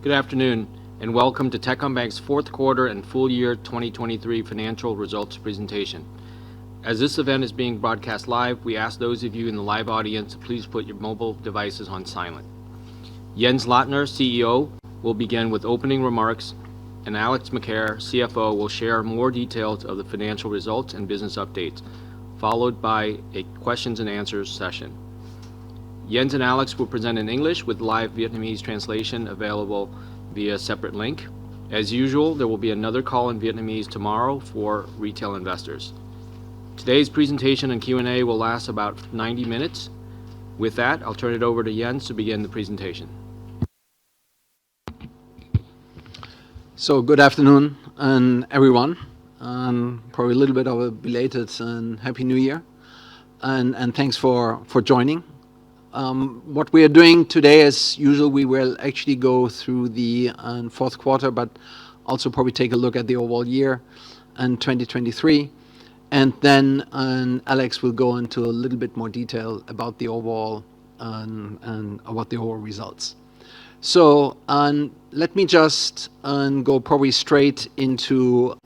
Good afternoon, and welcome to Techcombank's fourth quarter and full year 2023 financial results presentation. As this event is being broadcast live, we ask those of you in the live audience to please put your mobile devices on silent. Jens Lottner, CEO, will begin with opening remarks, and Alex McCare, CFO, will share more details of the financial results and business updates, followed by a questions and answers session. Jens and Alex will present in English with live Vietnamese translation available via separate link. As usual, there will be another call in Vietnamese tomorrow for retail investors. Today's presentation and Q&A will last about 90 minutes. With that, I'll turn it over to Jens to begin the presentation. So good afternoon, everyone. Probably a little bit of a belated and Happy New Year, and thanks for joining. What we are doing today, as usual, we will actually go through the fourth quarter, but also probably take a look at the overall year and 2023. And then Alex will go into a little bit more detail about the overall and about the overall results. So let me just go probably straight into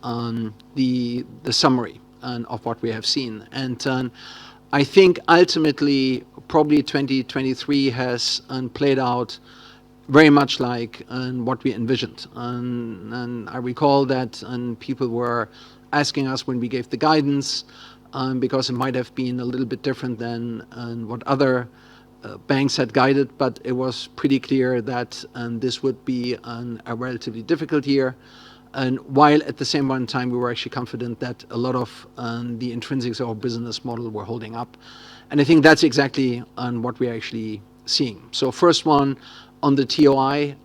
the summary of what we have seen. And I think ultimately, probably 2023 has played out very much like what we envisioned. And I recall that people were asking us when we gave the guidance, because it might have been a little bit different than what other banks had guided, but it was pretty clear that this would be a relatively difficult year. And while at the same one time, we were actually confident that a lot of the intrinsics of our business model were holding up. And I think that's exactly what we're actually seeing. So first one, on the TOI,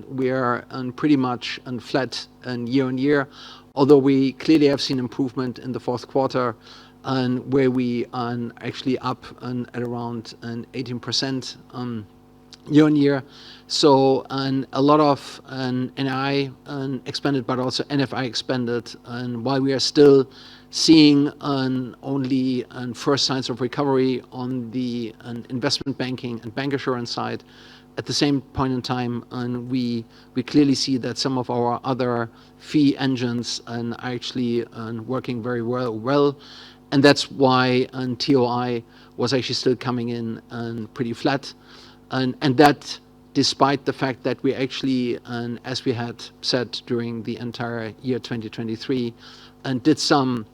we are pretty much flat year on year, although we clearly have seen improvement in the fourth quarter, where we are actually up at around 18% year on year. So a lot of NII expanded, but also NFI expanded. And while we are still seeing only first signs of recovery on the investment banking and bancassurance side, at the same point in time, we clearly see that some of our other fee engines are actually working very well. And that's why TOI was actually still coming in pretty flat. And that despite the fact that we actually, as we had said during the entire year 2023, did some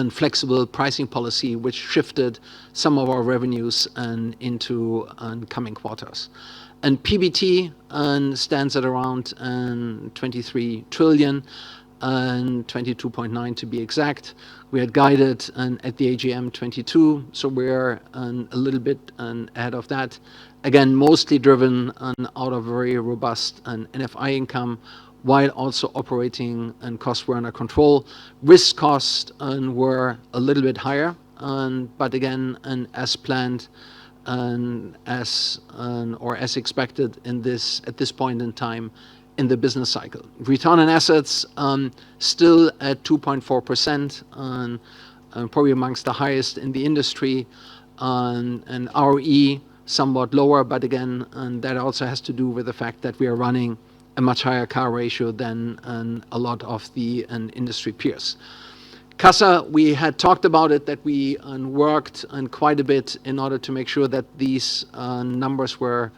flexible pricing policy, which shifted some of our revenues into coming quarters. And PBT stands at around 23 trillion, and 22.9 to be exact. We had guided at the AGM 22, so we're a little bit ahead of that. Again, mostly driven out of very robust NFI income, while also operating and costs were under control. Risk costs were a little bit higher, but again, as planned and as expected at this point in time in the business cycle. Return on assets still at 2.4%, probably amongst the highest in the industry, and ROE somewhat lower, but again, that also has to do with the fact that we are running a much higher CAR ratio than a lot of the industry peers. CASA, we had talked about it, that we worked quite a bit in order to make sure that these numbers were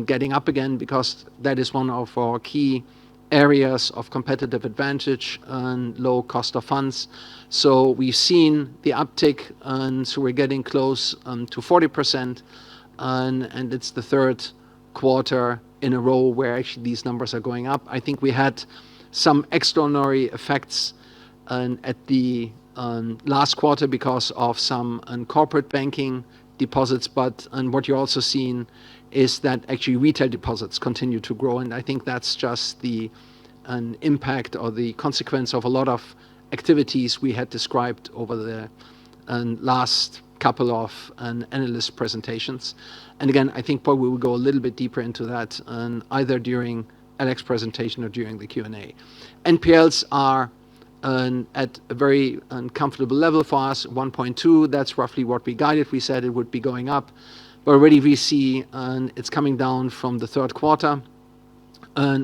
getting up again, because that is one of our key areas of competitive advantage and low cost of funds. So we've seen the uptick, and so we're getting close to 40%, and it's the third quarter in a row where actually these numbers are going up. I think we had some extraordinary effects at the last quarter because of some corporate banking deposits, but what you're also seeing is that actually retail deposits continue to grow, and I think that's just the impact or the consequence of a lot of activities we had described over the last couple of analyst presentations. And again, I think probably we'll go a little bit deeper into that either during Alex's presentation or during the Q&A. NPLs are at a very comfortable level for us, 1.2. That's roughly what we guided. We said it would be going up, but already we see it's coming down from the third quarter.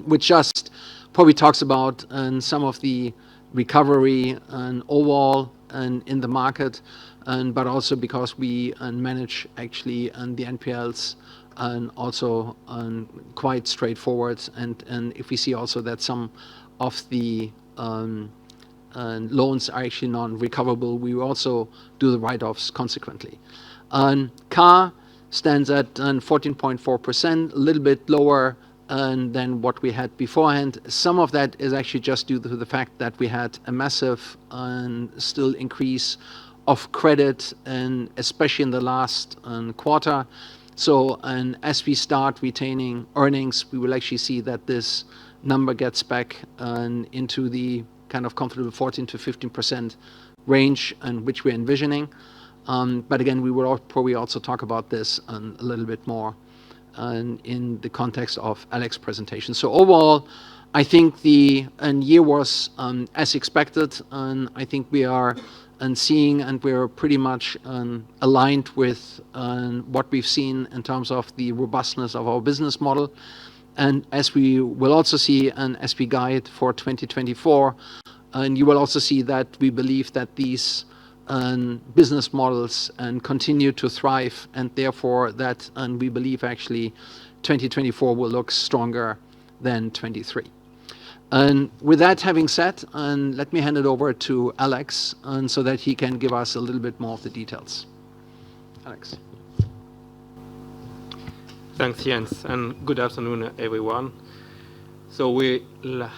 which just probably talks about some of the recovery and overall and in the market, but also because we manage actually the NPLs and also quite straightforward. And if we see also that some of the loans are actually non-recoverable, we also do the write-offs consequently. CAR stands at 14.4%, a little bit lower than what we had beforehand. Some of that is actually just due to the fact that we had a massive still increase of credit, and especially in the last quarter. So, and as we start retaining earnings, we will actually see that this number gets back into the kind of comfortable 14 to 15% range, and which we're envisioning. But again, we will probably also talk about this a little bit more in the context of Alex's presentation. So overall, I think the year was as expected, and I think we are seeing, and we're pretty much aligned with what we've seen in terms of the robustness of our business model. And as we will also see, and as we guide for 2024, and you will also see that we believe that these business models continue to thrive, and therefore that we believe actually 2024 will look stronger than 23. And with that having said, let me hand it over to Alex, so that he can give us a little bit more of the details. Alex. Thanks, Jens, and good afternoon, everyone. So we'll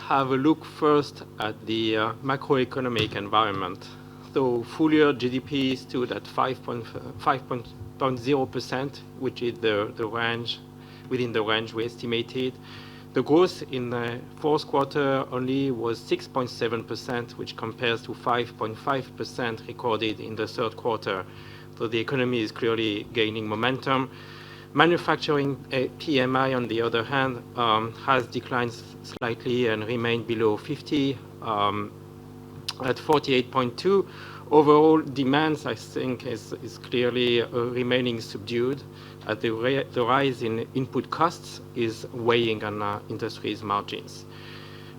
have a look first at the macroeconomic environment. So full year GDP stood at 5.0%, which is the range, within the range we estimated. The growth in the fourth quarter only was 6.7%, which compares to 5.5% recorded in the third quarter. So the economy is clearly gaining momentum. Manufacturing PMI, on the other hand, has declined slightly and remained below 50 at 48.2. Overall, demands, I think, is clearly remaining subdued. The rise in input costs is weighing on industry's margins.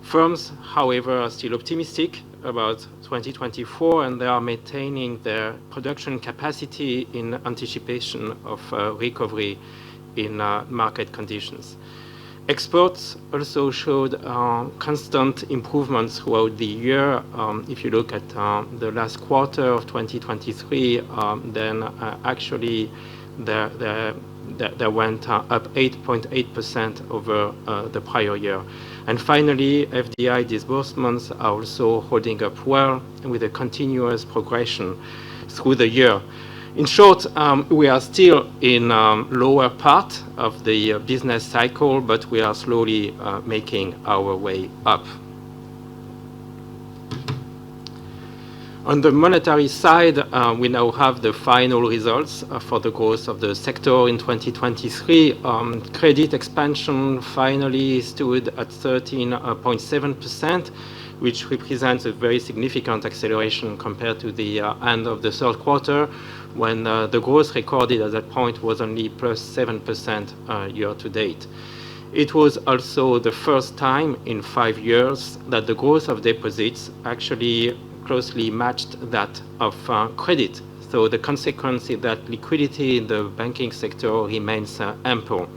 Firms, however, are still optimistic about 2024, and they are maintaining their production capacity in anticipation of recovery in market conditions. Exports also showed constant improvements throughout the year. If you look at the last quarter of 2023, then actually they went up 8.8% over the prior year. And finally, FDI disbursements are also holding up well with a continuous progression through the year. In short, we are still in lower part of the business cycle, but we are slowly making our way up. On the monetary side, we now have the final results for the growth of the sector in 2023. Credit expansion finally stood at 13.7%, which represents a very significant acceleration compared to the end of the third quarter, when the growth recorded at that point was only plus 7% year to date. It was also the first time in 5 years that the growth of deposits actually closely matched that of credit. So the consequence is that liquidity in the banking sector remains ample.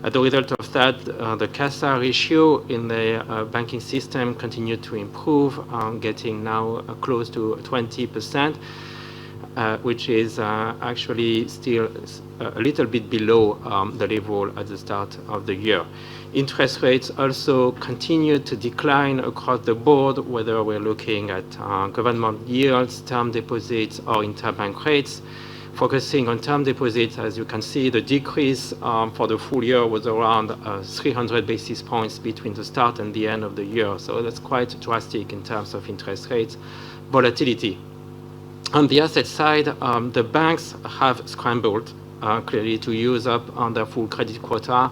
As a result of that, the CASA ratio in the banking system continued to improve, getting now close to 20%, which is actually still a little bit below the level at the start of the year. Interest rates also continued to decline across the board, whether we're looking at government yields, term deposits, or interbank rates. Focusing on term deposits, as you can see, the decrease for the full year was around 300 basis points between the start and the end of the year. So that's quite drastic in terms of interest rates volatility. On the asset side, the banks have scrambled clearly to use up on their full credit quota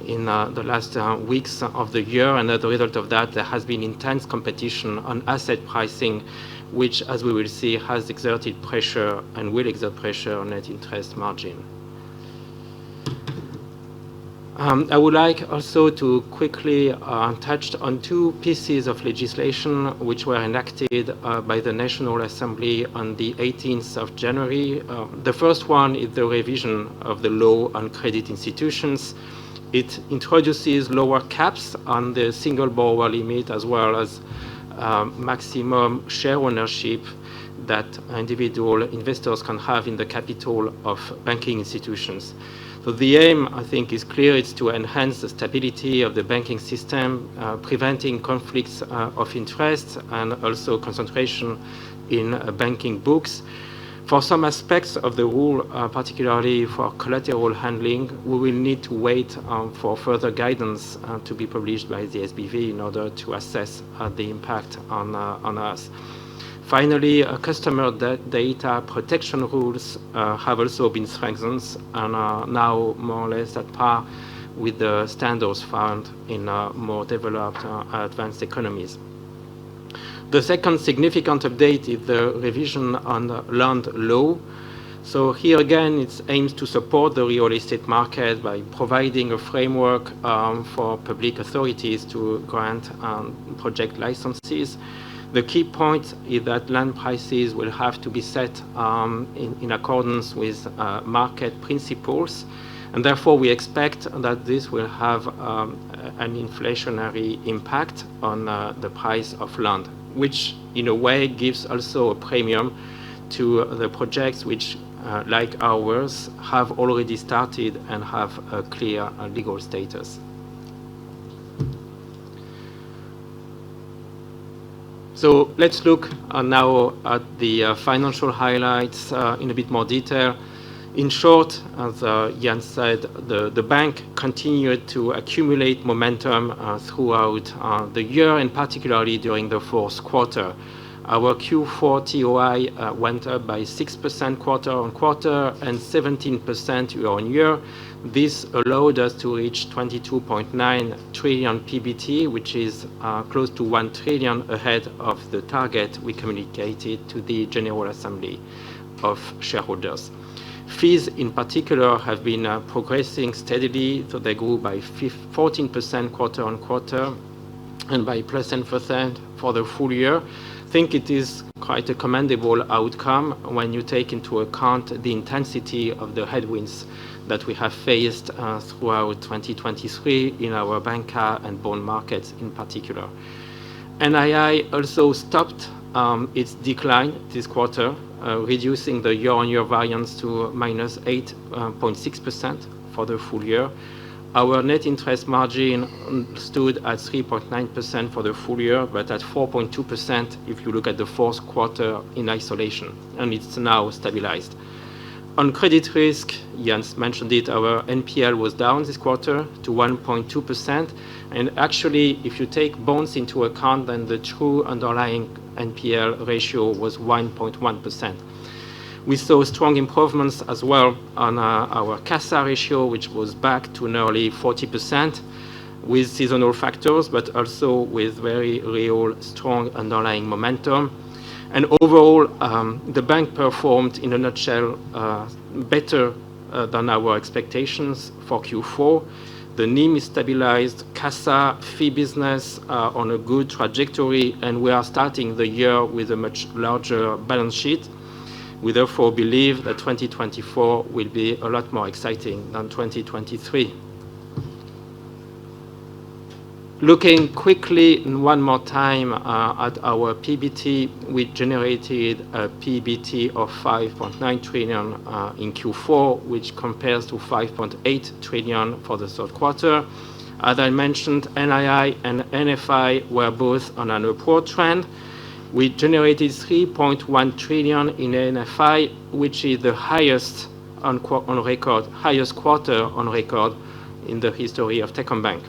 in the last weeks of the year, and as a result of that, there has been intense competition on asset pricing, which, as we will see, has exerted pressure and will exert pressure on net interest margin. I would like also to quickly touch on two pieces of legislation which were enacted by the National Assembly on the 18th of January. The first one is the revision of the law on credit institutions. It introduces lower caps on the single borrower limit as well as maximum share ownership that individual investors can have in the capital of banking institutions. So the aim, I think, is clear. It's to enhance the stability of the banking system, preventing conflicts of interest and also concentration in banking books. For some aspects of the rule, particularly for collateral handling, we will need to wait for further guidance to be published by the SBV in order to assess the impact on us. Finally, customer data protection rules have also been strengthened and are now more or less at par with the standards found in more developed advanced economies. The second significant update is the revision on the land law. So here again, it aims to support the real estate market by providing a framework for public authorities to grant project licenses. The key point is that land prices will have to be set in accordance with market principles, and therefore we expect that this will have an inflationary impact on the price of land, which in a way gives also a premium to the projects which, like ours, have already started and have a clear legal status. So let's look now at the financial highlights in a bit more detail. In short, as Jan said, the bank continued to accumulate momentum throughout the year, and particularly during the fourth quarter. Our Q4 TOI went up by 6% quarter-on-quarter and 17% year-on-year. This allowed us to reach 22.9 trillion PBT, which is close to 1 trillion ahead of the target we communicated to the General Assembly of Shareholders. Fees in particular have been progressing steadily, so they grew by 14% quarter-on-quarter and by plus 10% for the full year. I think it is quite a commendable outcome when you take into account the intensity of the headwinds that we have faced throughout 2023 in our banca and bond markets in particular. NII also stopped its decline this quarter, reducing the year-on-year variance to minus 8.6% for the full year. Our net interest margin stood at 3.9% for the full year, but at 4.2% if you look at the fourth quarter in isolation, and it's now stabilized. On credit risk, Jens mentioned it, our NPL was down this quarter to 1.2%, and actually, if you take bonds into account, then the true underlying NPL ratio was 1.1%. We saw strong improvements as well on our CASA ratio, which was back to nearly 40% with seasonal factors, but also with very real strong underlying momentum. And overall, the bank performed, in a nutshell, better than our expectations for Q4. The NIM is stabilized, CASA fee business on a good trajectory, and we are starting the year with a much larger balance sheet. We therefore believe that 2024 will be a lot more exciting than 2023. Looking quickly one more time at our PBT, we generated a PBT of 5.9 trillion in Q4, which compares to 5.8 trillion for the third quarter. As I mentioned, NII and NFI were both on an upward trend. We generated 3.1 trillion in NFI, which is the highest on record, highest quarter on record in the history of Techcombank.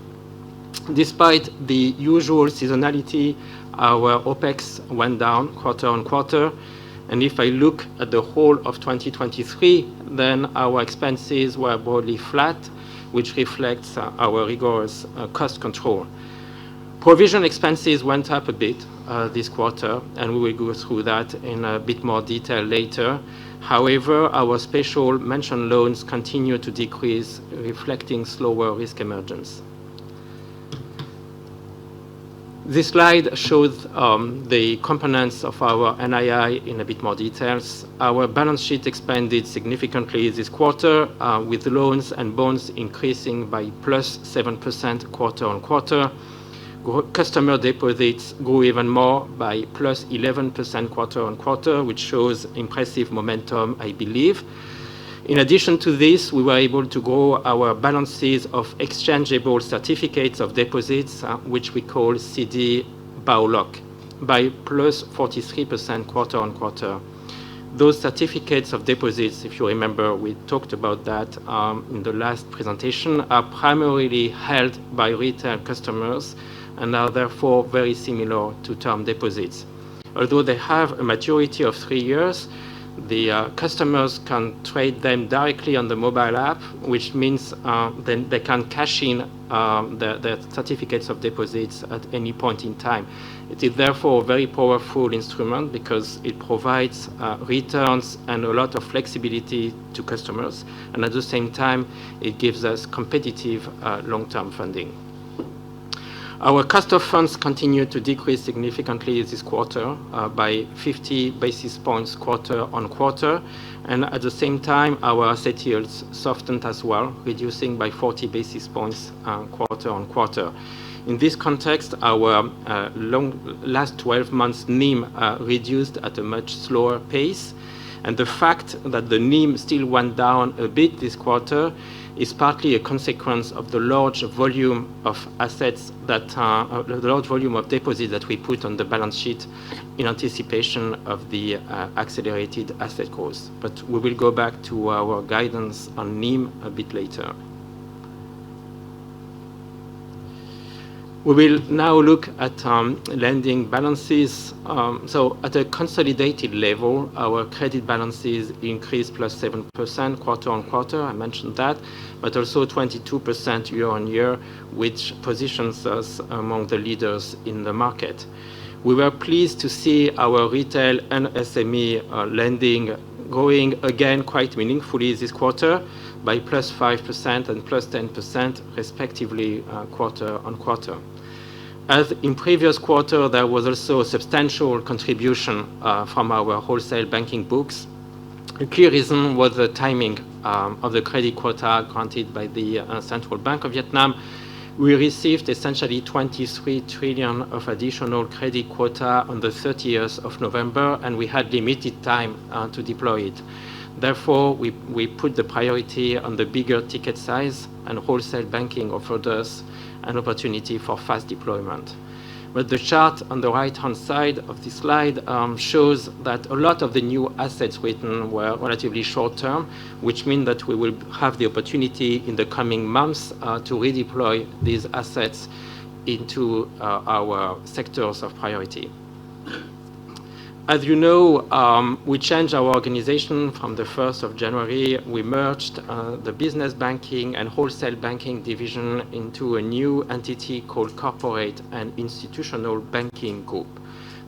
Despite the usual seasonality, our OPEX went down quarter on quarter. And if I look at the whole of 2023, then our expenses were broadly flat, which reflects our rigorous cost control. Provision expenses went up a bit this quarter, and we will go through that in a bit more detail later. However, our special mention loans continue to decrease, reflecting slower risk emergence. This slide shows the components of our NII in a bit more details. Our balance sheet expanded significantly this quarter, with loans and bonds increasing by plus 7% quarter on quarter. Customer deposits grew even more by plus 11% quarter on quarter, which shows impressive momentum, I believe. In addition to this, we were able to grow our balances of exchangeable certificates of deposits, which we call CD BAOLOC, by plus 43% quarter on quarter. Those certificates of deposits, if you remember, we talked about that in the last presentation, are primarily held by retail customers and are therefore very similar to term deposits. Although they have a maturity of 3 years, the customers can trade them directly on the mobile app, which means then they can cash in their certificates of deposits at any point in time. It is therefore a very powerful instrument because it provides returns and a lot of flexibility to customers, and at the same time, it gives us competitive long-term funding. Our cost of funds continued to decrease significantly this quarter by 50 basis points quarter on quarter, and at the same time, our asset yields softened as well, reducing by 40 basis points quarter on quarter. In this context, our last 12 months NIM reduced at a much slower pace, and the fact that the NIM still went down a bit this quarter is partly a consequence of the large volume of assets that the large volume of deposits that we put on the balance sheet in anticipation of the accelerated asset growth. But we will go back to our guidance on NIM a bit later. We will now look at lending balances. So at a consolidated level, our credit balances increased plus 7% quarter on quarter, I mentioned that, but also 22% year on year, which positions us among the leaders in the market. We were pleased to see our retail and SME lending growing again quite meaningfully this quarter by plus 5% and plus 10% respectively quarter on quarter. As in previous quarter, there was also a substantial contribution from our wholesale banking books. A clear reason was the timing of the credit quota granted by the Central Bank of Vietnam. We received essentially 23 trillion of additional credit quota on the 30th of November, and we had limited time to deploy it. Therefore, we put the priority on the bigger ticket size, and wholesale banking offered us an opportunity for fast deployment. But the chart on the right-hand side of this slide shows that a lot of the new assets written were relatively short-term, which means that we will have the opportunity in the coming months to redeploy these assets into our sectors of priority. As you know, we changed our organization from the 1st of January. We merged the business banking and wholesale banking division into a new entity called Corporate and Institutional Banking Group.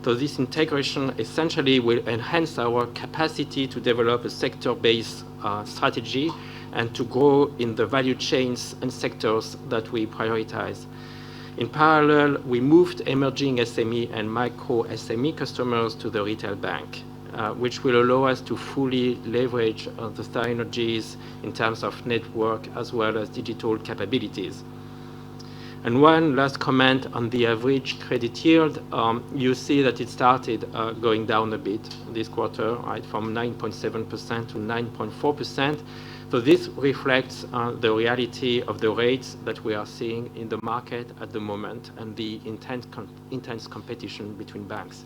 So this integration essentially will enhance our capacity to develop a sector-based strategy and to grow in the value chains and sectors that we prioritize. In parallel, we moved emerging SME and micro SME customers to the retail bank, which will allow us to fully leverage the synergies in terms of network as well as digital capabilities. And one last comment on the average credit yield. You see that it started going down a bit this quarter, right, from 9.7% to 9.4%. So this reflects the reality of the rates that we are seeing in the market at the moment and the intense competition between banks.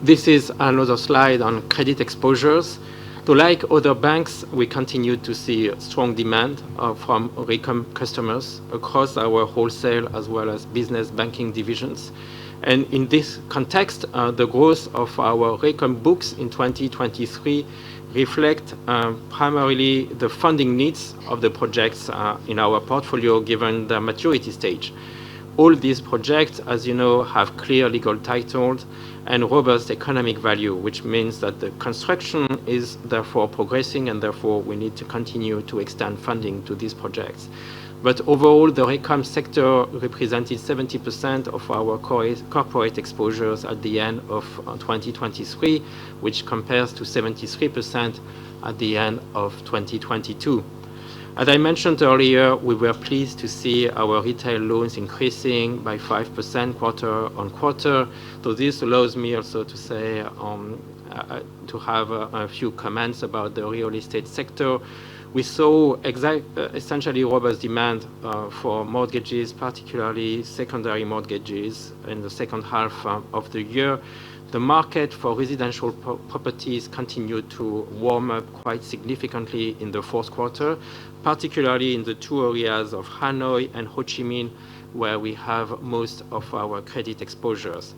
This is another slide on credit exposures. So like other banks, we continue to see strong demand from RECOM customers across our wholesale as well as business banking divisions. And in this context, the growth of our recom books in 2023 reflect primarily the funding needs of the projects in our portfolio given their maturity stage. All these projects, as you know, have clear legal titles and robust economic value, which means that the construction is therefore progressing, and therefore we need to continue to extend funding to these projects. But overall, the recom sector represented 70% of our corporate exposures at the end of 2023, which compares to 73% at the end of 2022. As I mentioned earlier, we were pleased to see our retail loans increasing by 5% quarter on quarter. So this allows me also to say, to have a few comments about the real estate sector. We saw essentially robust demand for mortgages, particularly secondary mortgages, in the second half of the year. The market for residential properties continued to warm up quite significantly in the fourth quarter, particularly in the two areas of Hanoi and Ho Chi Minh, where we have most of our credit exposures.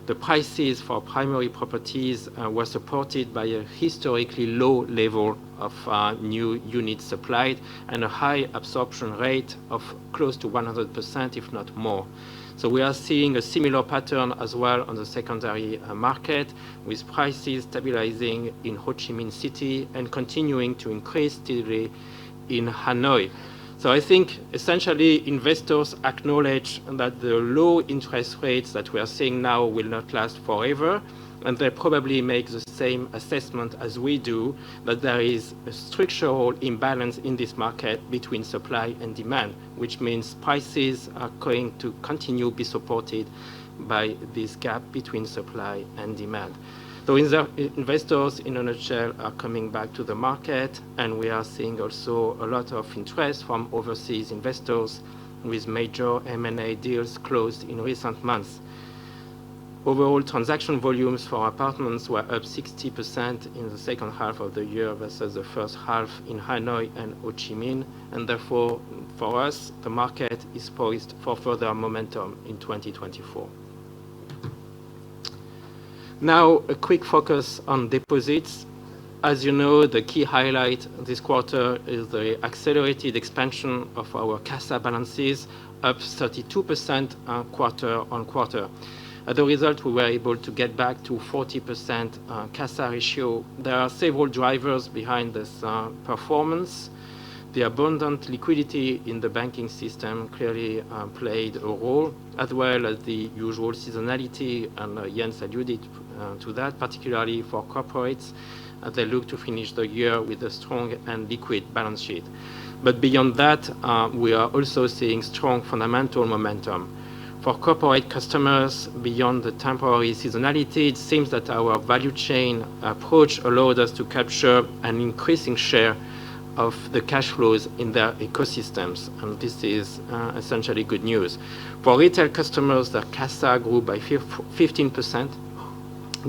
The prices for primary properties were supported by a historically low level of new units supplied and a high absorption rate of close to 100%, if not more. So we are seeing a similar pattern as well on the secondary market, with prices stabilizing in Ho Chi Minh City and continuing to increase steadily in Hanoi. So I think essentially investors acknowledge that the low interest rates that we are seeing now will not last forever, and they probably make the same assessment as we do, that there is a structural imbalance in this market between supply and demand, which means prices are going to continue to be supported by this gap between supply and demand. So investors, in a nutshell, are coming back to the market, and we are seeing also a lot of interest from overseas investors, with major M&A deals closed in recent months. Overall transaction volumes for apartments were up 60% in the second half of the year versus the first half in Hanoi and Ho Chi Minh, and therefore, for us, the market is poised for further momentum in 2024. Now, a quick focus on deposits. As you know, the key highlight this quarter is the accelerated expansion of our CASA balances, up 32% quarter on quarter. As a result, we were able to get back to 40% CASA ratio. There are several drivers behind this performance. The abundant liquidity in the banking system clearly played a role, as well as the usual seasonality, and Jens alluded to that, particularly for corporates, as they look to finish the year with a strong and liquid balance sheet. But beyond that, we are also seeing strong fundamental momentum. For corporate customers, beyond the temporary seasonality, it seems that our value chain approach allowed us to capture an increasing share of the cash flows in their ecosystems, and this is essentially good news. For retail customers, their CASA grew by 15%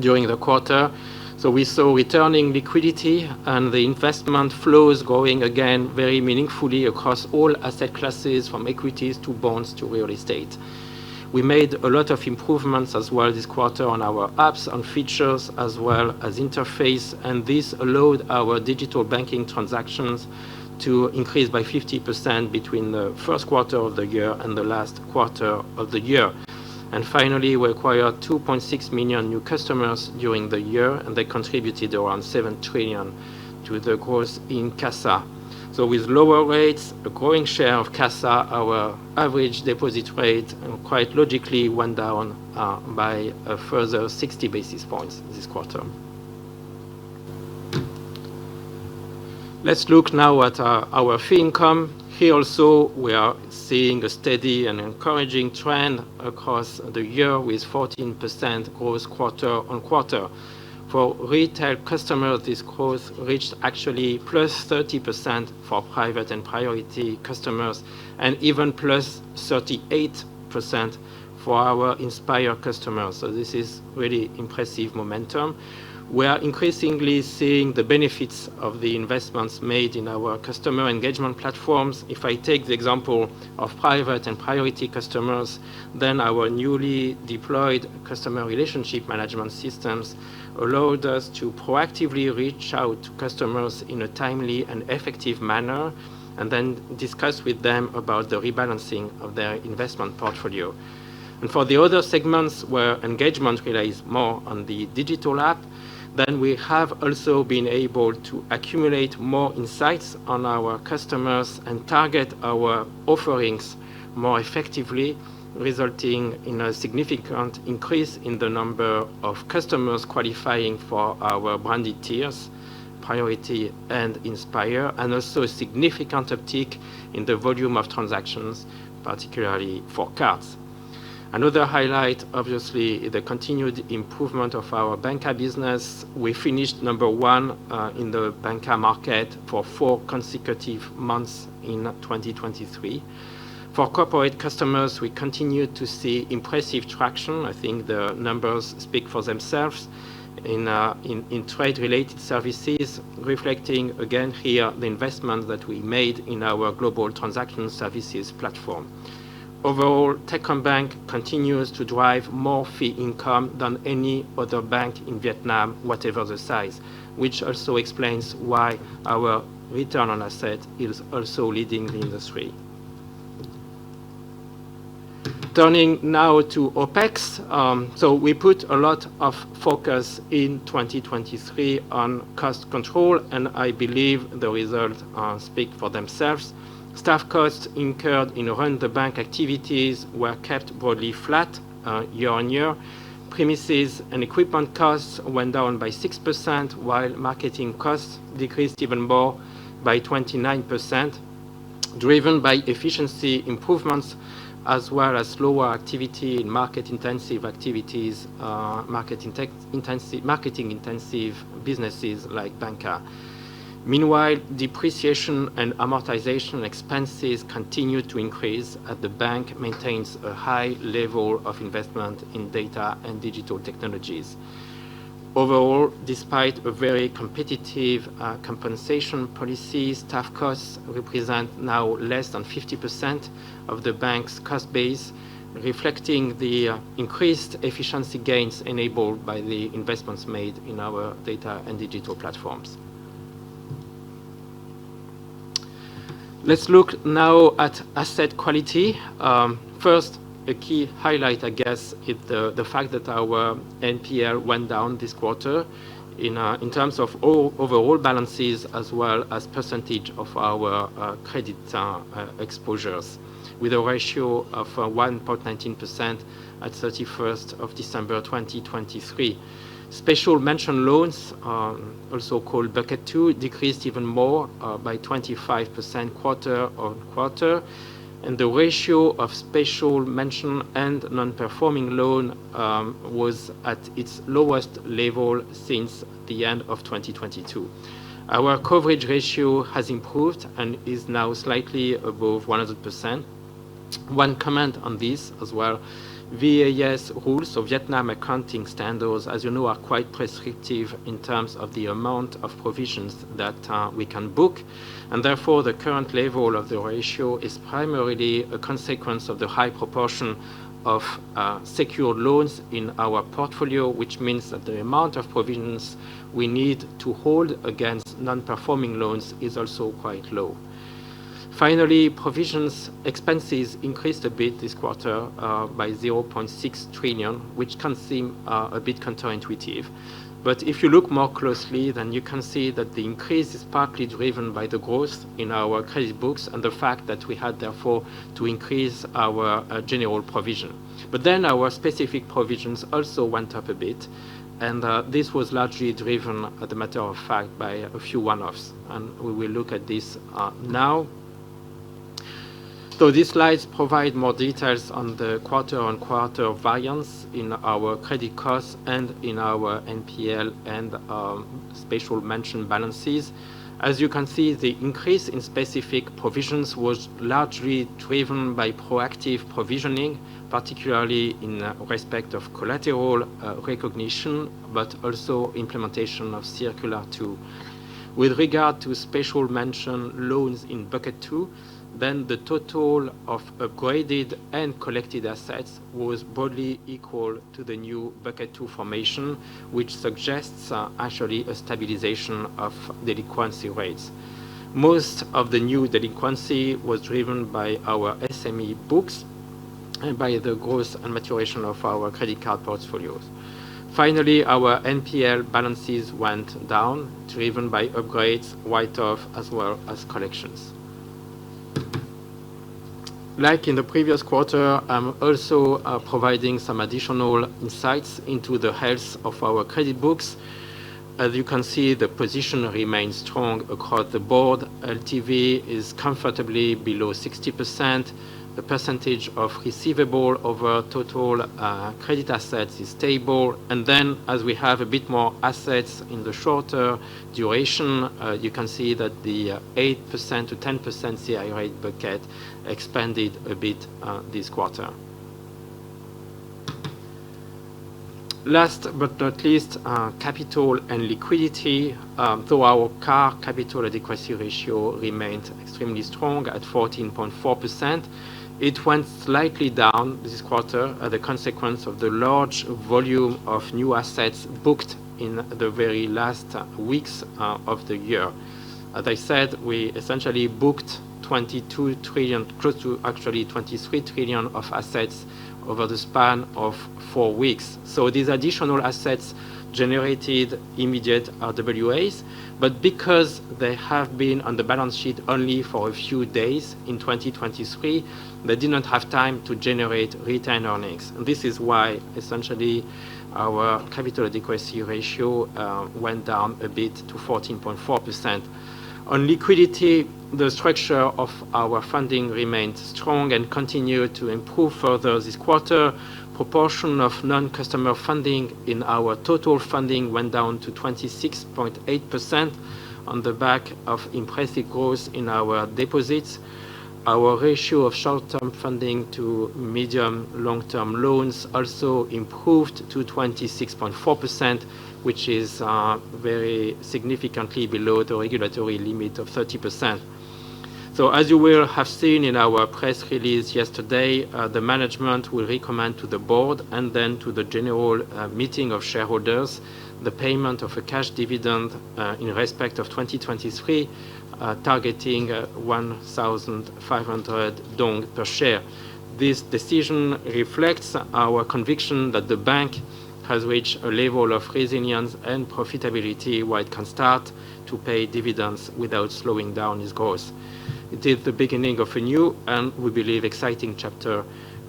during the quarter, so we saw returning liquidity and the investment flows growing again very meaningfully across all asset classes, from equities to bonds to real estate. We made a lot of improvements as well this quarter on our apps, on features, as well as interface, and this allowed our digital banking transactions to increase by 50% between the first quarter of the year and the last quarter of the year. And finally, we acquired 2.6 million new customers during the year, and they contributed around 7 trillion to the growth in CASA. So with lower rates, a growing share of CASA, our average deposit rate quite logically went down by a further 60 basis points this quarter. Let's look now at our fee income. Here also, we are seeing a steady and encouraging trend across the year, with 14% growth quarter on quarter. For retail customers, this growth reached actually plus 30% for private and priority customers, and even plus 38% for our Inspire customers. So this is really impressive momentum. We are increasingly seeing the benefits of the investments made in our customer engagement platforms. If I take the example of private and priority customers, then our newly deployed customer relationship management systems allowed us to proactively reach out to customers in a timely and effective manner, and then discuss with them about the rebalancing of their investment portfolio. And for the other segments where engagement relies more on the digital app, then we have also been able to accumulate more insights on our customers and target our offerings more effectively, resulting in a significant increase in the number of customers qualifying for our branded tiers, Priority and Inspire, and also a significant uptick in the volume of transactions, particularly for cards. Another highlight, obviously, is the continued improvement of our banca business. We finished number one in the banca market for 4 consecutive months in 2023. For corporate customers, we continue to see impressive traction. I think the numbers speak for themselves in trade-related services, reflecting again here the investment that we made in our global transaction services platform. Overall, Techcombank continues to drive more fee income than any other bank in Vietnam, whatever the size, which also explains why our return on asset is also leading the industry. Turning now to OPEX, so we put a lot of focus in 2023 on cost control, and I believe the results speak for themselves. Staff costs incurred in run-the-bank activities were kept broadly flat year on year. Premises and equipment costs went down by 6%, while marketing costs decreased even more by 29%, driven by efficiency improvements as well as lower activity in market-intensive activities, marketing-intensive businesses like banca. Meanwhile, depreciation and amortization expenses continue to increase as the bank maintains a high level of investment in data and digital technologies. Overall, despite a very competitive compensation policy, staff costs represent now less than 50% of the bank's cost base, reflecting the increased efficiency gains enabled by the investments made in our data and digital platforms. Let's look now at asset quality. First, a key highlight, I guess, is the fact that our NPL went down this quarter in terms of overall balances as well as percentage of our credit exposures, with a ratio of 1.19% at 31st of December 2023. Special mention loans, also called Bucket 2, decreased even more by 25% quarter on quarter, and the ratio of special mention and non-performing loan was at its lowest level since the end of 2022. Our coverage ratio has improved and is now slightly above 100%. One comment on this as well. VAS rules, so Vietnam accounting standards, as you know, are quite prescriptive in terms of the amount of provisions that we can book, and therefore the current level of the ratio is primarily a consequence of the high proportion of secured loans in our portfolio, which means that the amount of provisions we need to hold against non-performing loans is also quite low. Finally, provisions expenses increased a bit this quarter by 0.6 trillion, which can seem a bit counterintuitive. But if you look more closely, then you can see that the increase is partly driven by the growth in our credit books and the fact that we had, therefore, to increase our general provision. But then our specific provisions also went up a bit, and this was largely driven, as a matter of fact, by a few one-offs. And we will look at this now. So these slides provide more details on the quarter-on-quarter variance in our credit costs and in our NPL and special mention balances. As you can see, the increase in specific provisions was largely driven by proactive provisioning, particularly in respect of collateral recognition, but also implementation of Circular 2. With regard to special mention loans in Bucket 2, then the total of upgraded and collected assets was broadly equal to the new Bucket 2 formation, which suggests actually a stabilization of delinquency rates. Most of the new delinquency was driven by our SME books and by the growth and maturation of our credit card portfolios. Finally, our NPL balances went down, driven by upgrades, write-off, as well as collections. Like in the previous quarter, I'm also providing some additional insights into the health of our credit books. As you can see, the position remains strong across the board. LTV is comfortably below 60%. The percentage of receivable over total credit assets is stable. And then, as we have a bit more assets in the shorter duration, you can see that the 8% to 10% CI rate bucket expanded a bit this quarter. Last but not least, capital and liquidity. Though our CAR capital adequacy ratio remained extremely strong at 14.4%, it went slightly down this quarter as a consequence of the large volume of new assets booked in the very last weeks of the year. As I said, we essentially booked 22 trillion, close to actually 23 trillion of assets over the span of 4 weeks. So these additional assets generated immediate RWAs, but because they have been on the balance sheet only for a few days in 2023, they did not have time to generate retained earnings. And this is why essentially our capital adequacy ratio went down a bit to 14.4%. On liquidity, the structure of our funding remained strong and continued to improve further this quarter. Proportion of non-customer funding in our total funding went down to 26.8% on the back of impressive growth in our deposits. Our ratio of short-term funding to medium long-term loans also improved to 26.4%, which is very significantly below the regulatory limit of 30%. So as you will have seen in our press release yesterday, the management will recommend to the board and then to the general meeting of shareholders the payment of a cash dividend in respect of 2023, targeting 1,500 dong per share. This decision reflects our conviction that the bank has reached a level of resilience and profitability where it can start to pay dividends without slowing down its growth. It is the beginning of a new and, we believe, exciting chapter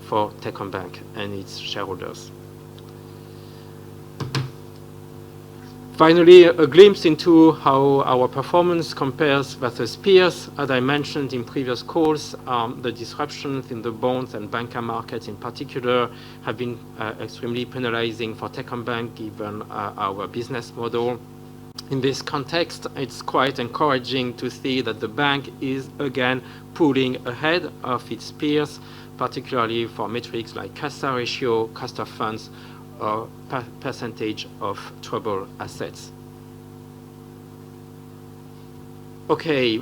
for Techcombank and its shareholders. Finally, a glimpse into how our performance compares versus peers. As I mentioned in previous calls, the disruptions in the bonds and banker markets in particular have been extremely penalizing for Techcombank given our business model. In this context, it's quite encouraging to see that the bank is again pulling ahead of its peers, particularly for metrics like CASA ratio, cost of funds, or percentage of troubled assets. Okay,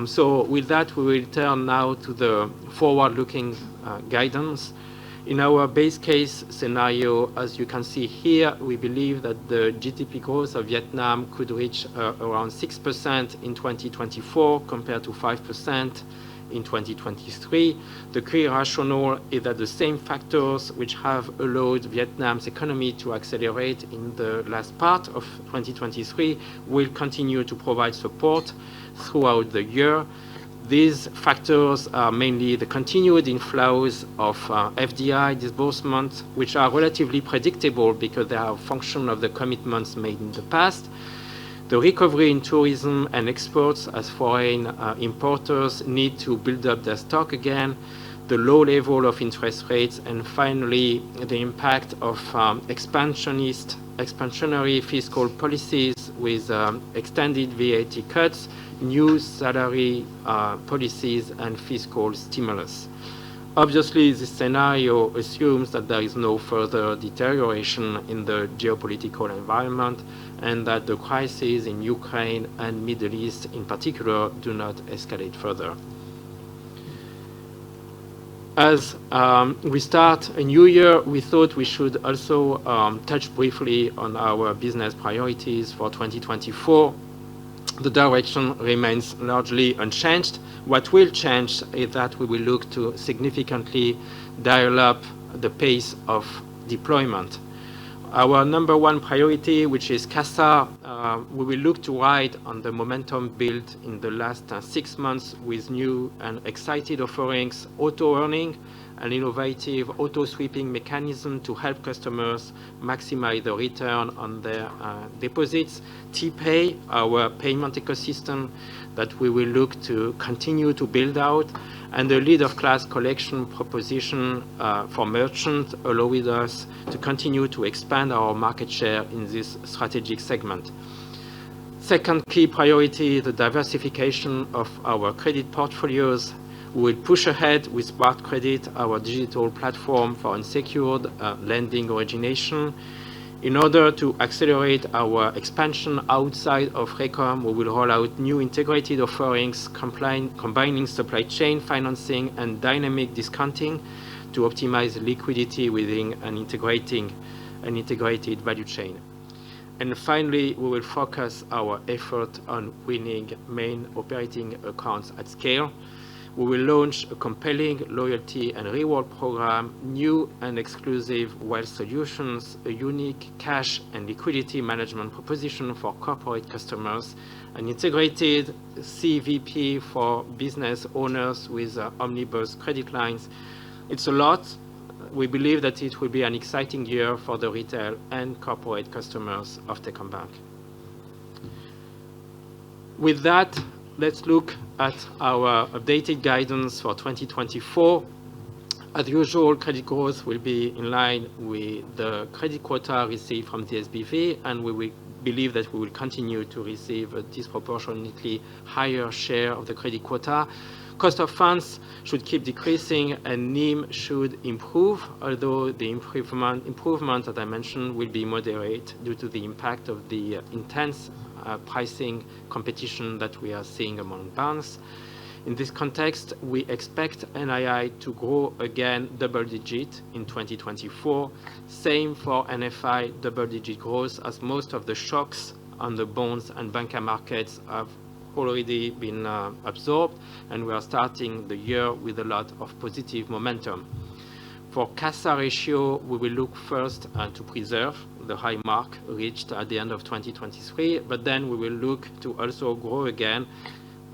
so with that, we will turn now to the forward-looking guidance. In our base case scenario, as you can see here, we believe that the GDP growth of Vietnam could reach around 6% in 2024 compared to 5% in 2023. The key rationale is that the same factors which have allowed Vietnam's economy to accelerate in the last part of 2023 will continue to provide support throughout the year. These factors are mainly the continued inflows of FDI disbursements, which are relatively predictable because they are a function of the commitments made in the past. The recovery in tourism and exports as foreign importers need to build up their stock again, the low level of interest rates, and finally, the impact of expansionary fiscal policies with extended VAT cuts new salary policies and fiscal stimulus. Obviously, this scenario assumes that there is no further deterioration in the geopolitical environment and that the crises in Ukraine and Middle East in particular do not escalate further. As we start a new year, we thought we should also touch briefly on our business priorities for 2024. The direction remains largely unchanged. What will change is that we will look to significantly dial up the pace of deployment. Our number one priority, which is CASA, we will look to ride on the momentum built in the last 6 months with new and excited offerings, auto-earning, an innovative auto-sweeping mechanism to help customers maximize the return on their deposits, T-Pay, our payment ecosystem that we will look to continue to build out, and the lead-of-class collection proposition for merchants, allowing us to continue to expand our market share in this strategic segment. Second key priority, the diversification of our credit portfolios. We will push ahead with Smart Credit, our digital platform for unsecured lending origination. In order to accelerate our expansion outside of RECOM, we will roll out new integrated offerings combining supply chain financing and dynamic discounting to optimize liquidity within an integrated value chain. And finally, we will focus our effort on winning main operating accounts at scale. We will launch a compelling loyalty and reward program, new and exclusive wealth solutions, a unique cash and liquidity management proposition for corporate customers, an integrated CVP for business owners with omnibus credit lines. It's a lot. We believe that it will be an exciting year for the retail and corporate customers of Techcombank. With that, let's look at our updated guidance for 2024. As usual, credit growth will be in line with the credit quota received from the SBV, and we will believe that we will continue to receive a disproportionately higher share of the credit quota. Cost of funds should keep decreasing and NIM should improve, although the improvement, as I mentioned, will be moderate due to the impact of the intense pricing competition that we are seeing among banks. In this context, we expect NII to grow again double-digit in 2024. Same for NFI, double-digit growth, as most of the shocks on the bonds and banker markets have already been absorbed, and we are starting the year with a lot of positive momentum. For CASA ratio, we will look first to preserve the high mark reached at the end of 2023, but then we will look to also grow again,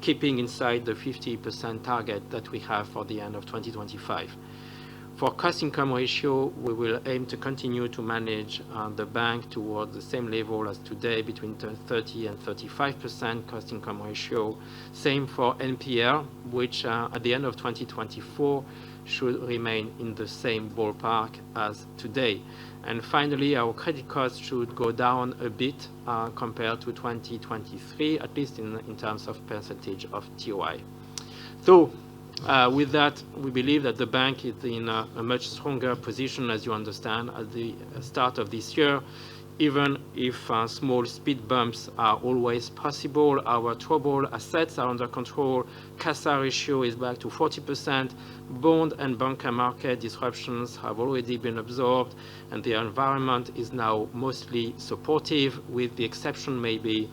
keeping inside the 50% target that we have for the end of 2025. For cost-income ratio, we will aim to continue to manage the bank towards the same level as today, between 30 and 35% cost-income ratio. Same for NPL, which at the end of 2024 should remain in the same ballpark as today. And finally, our credit costs should go down a bit compared to 2023, at least in terms of percentage of TOI. So with that, we believe that the bank is in a much stronger position, as you understand, at the start of this year. Even if small speed bumps are always possible, our troubled assets are under control. CASA ratio is back to 40%. Bond and banker market disruptions have already been absorbed, and the environment is now mostly supportive, with the exception maybe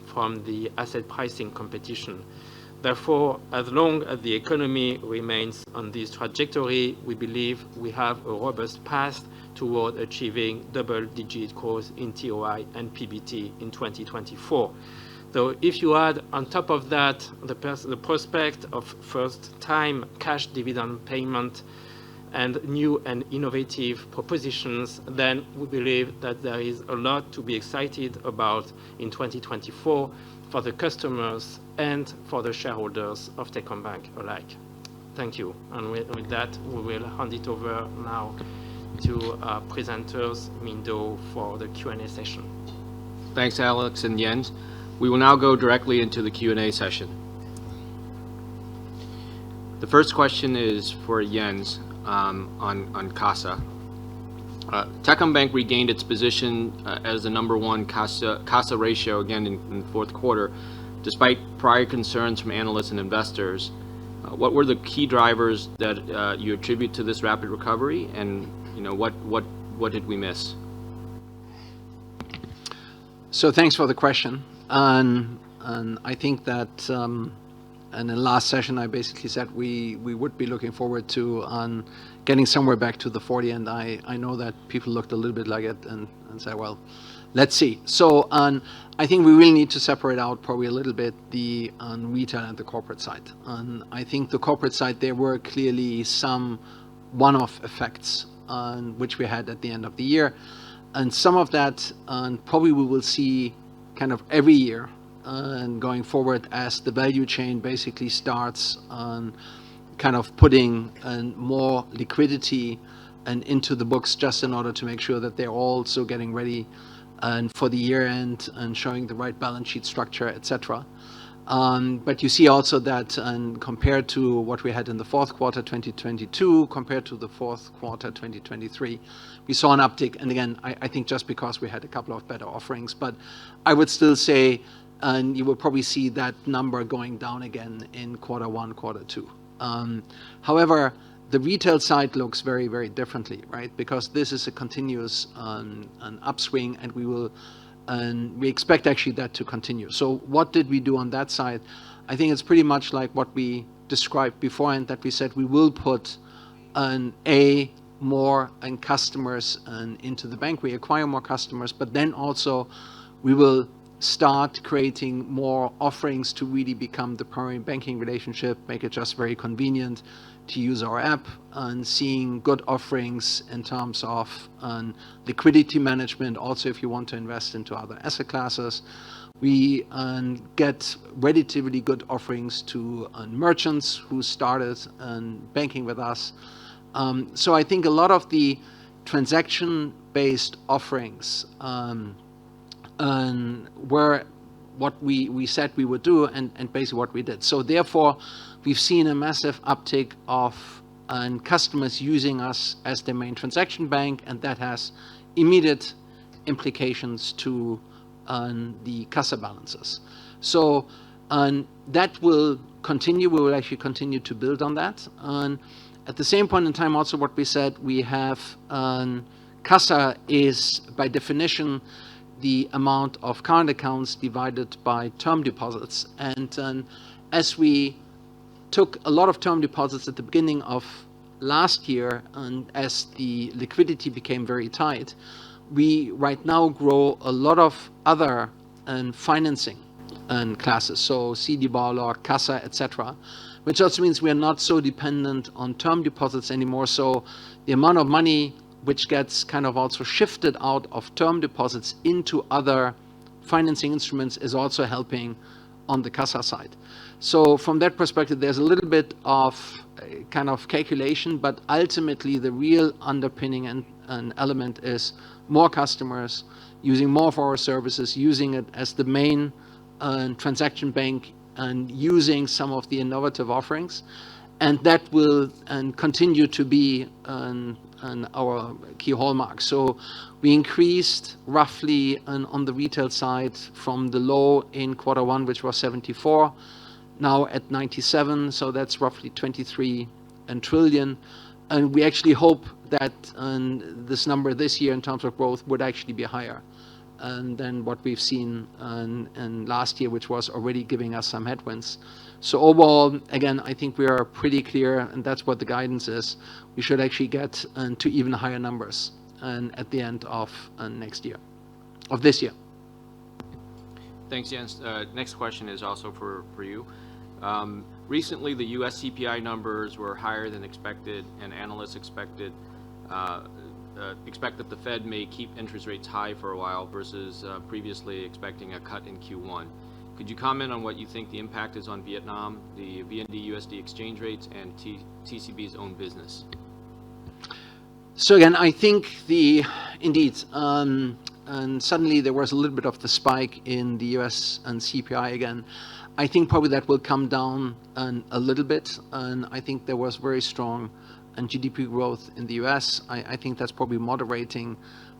from the asset pricing competition. Therefore, as long as the economy remains on this trajectory, we believe we have a robust path toward achieving double-digit growth in TOI and PBT in 2024. So if you add on top of that the prospect of first-time cash dividend payment and new and innovative propositions, then we believe that there is a lot to be excited about in 2024 for the customers and for the shareholders of Techcombank alike. Thank you. And with that, we will hand it over now to presenters, Mindo, for the Q&A session. Thanks, Alex and Jens. We will now go directly into the Q&A session. The first question is for Jens on CASA. Techcombank regained its position as the number one CASA ratio again in the fourth quarter, despite prior concerns from analysts and investors. What were the key drivers that you attribute to this rapid recovery, and what did we miss? So thanks for the question. And I think that in the last session I basically said we would be looking forward to getting somewhere back to the 40, and I know that people looked a little bit like it and said, well, let's see. So I think we really need to separate out probably a little bit the retail and the corporate side. And I think the corporate side, there were clearly some one-off effects which we had at the end of the year. And some of that probably we will see kind of every year and going forward as the value chain basically starts kind of putting more liquidity into the books, just in order to make sure that they're also getting ready for the year end and showing the right balance sheet structure, etc. But you see also that compared to what we had in the fourth quarter 2022, compared to the fourth quarter 2023, we saw an uptick. And again, I think just because we had a couple of better offerings, but I would still say, and you will probably see that number going down again in quarter one, quarter two. However, the retail side looks very, very differently, right? Because this is a continuous an upswing, and we expect actually that to continue. So what did we do on that side? I think it's pretty much like what we described before, and that we said we will put more customers into the bank. We acquire more customers, but then also we will start creating more offerings to really become the primary banking relationship, make it just very convenient to use our app, and seeing good offerings in terms of liquidity management. Also, if you want to invest into other asset classes, we get relatively good offerings to merchants who started banking with us. So I think a lot of the transaction-based offerings were what we said we would do, and basically what we did. So therefore, we've seen a massive uptick of customers using us as their main transaction bank, and that has immediate implications to the CASA balances. So that will continue. We will actually continue to build on that. At the same point in time, also what we said, we have CASA is by definition the amount of current accounts divided by term deposits. And as we took a lot of term deposits at the beginning of last year, and as the liquidity became very tight, we right now grow a lot of other financing classes, so CD Baller, CASA, etc., which also means we are not so dependent on term deposits anymore. So the amount of money which gets kind of also shifted out of term deposits into other financing instruments is also helping on the CASA side. So from that perspective, there's a little bit of kind of calculation, but ultimately the real underpinning and element is more customers using more of our services, using it as the main transaction bank, and using some of the innovative offerings. And that will continue to be our key hallmark. So we increased roughly on the retail side from the low in quarter one, which was 74, now at 97. So that's roughly 23 trillion. And we actually hope that this number this year in terms of growth would actually be higher than what we've seen in last year, which was already giving us some headwinds. So overall, again, I think we are pretty clear, and that's what the guidance is. We should actually get to even higher numbers at the end of this year. Thanks, Jens. Next question is also for you. Recently, the U.S. CPI numbers were higher than expected, and analysts expect that the Fed may keep interest rates high for a while versus previously expecting a cut in Q1. Could you comment on what you think the impact is on Vietnam, the VND-USD exchange rates, and TCB's own business? So again, I think indeed, and suddenly there was a little bit of the spike in the US and CPI again. I think probably that will come down a little bit, and I think there was very strong GDP growth in the US. I think that's probably moderating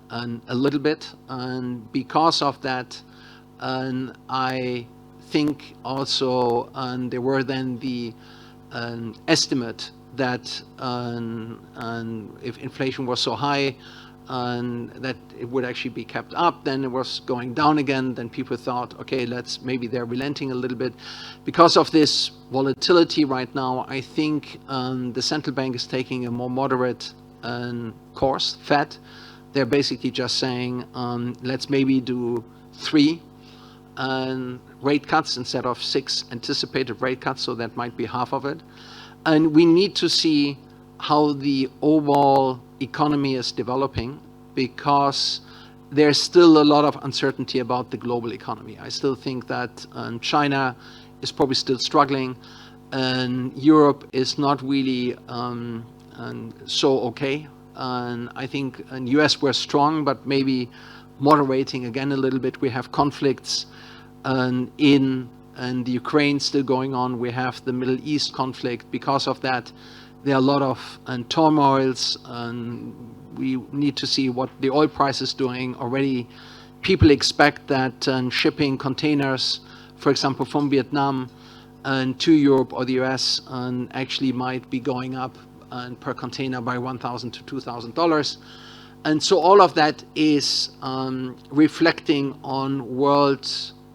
a little bit, and because of that, and I think also there were then the estimate that if inflation was so high and that it would actually be kept up, then it was going down again, then people thought, okay, maybe they're relenting a little bit. Because of this volatility right now, I think the central bank is taking a more moderate course, Fed. They're basically just saying, let's maybe do 3 rate cuts instead of 6 anticipated rate cuts, so that might be half of it. And we need to see how the overall economy is developing, because there's still a lot of uncertainty about the global economy. I still think that China is probably still struggling, and Europe is not really so okay. And I think in US we're strong, but maybe moderating again a little bit. We have conflicts in the Ukraine still going on. We have the Middle East conflict. Because of that, there are a lot of turmoils, and we need to see what the oil price is doing. Already people expect that shipping containers, for example, from Vietnam to Europe or the US, actually might be going up per container by $1,000 to $2,000. And so all of that is reflecting on world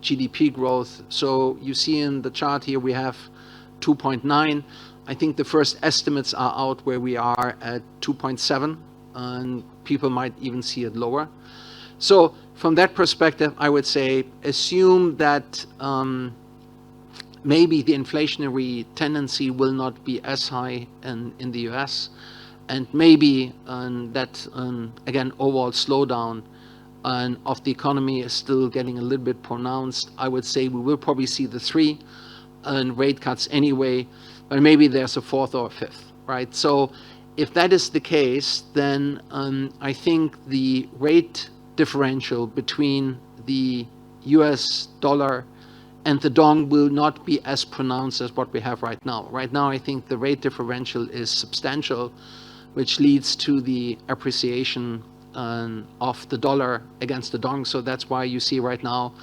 GDP growth. So you see in the chart here we have 2.9. I think the first estimates are out where we are at 2.7, and people might even see it lower. So from that perspective, I would say assume that maybe the inflationary tendency will not be as high in the US, and maybe that again overall slowdown of the economy is still getting a little bit pronounced. I would say we will probably see the 3 rate cuts anyway, but maybe there's a 4th or a 5th, right? So if that is the case, then I think the rate differential between the US dollar and the dong will not be as pronounced as what we have right now. Right now, I think the rate differential is substantial, which leads to the appreciation of the dollar against the dong. So that's why you see right now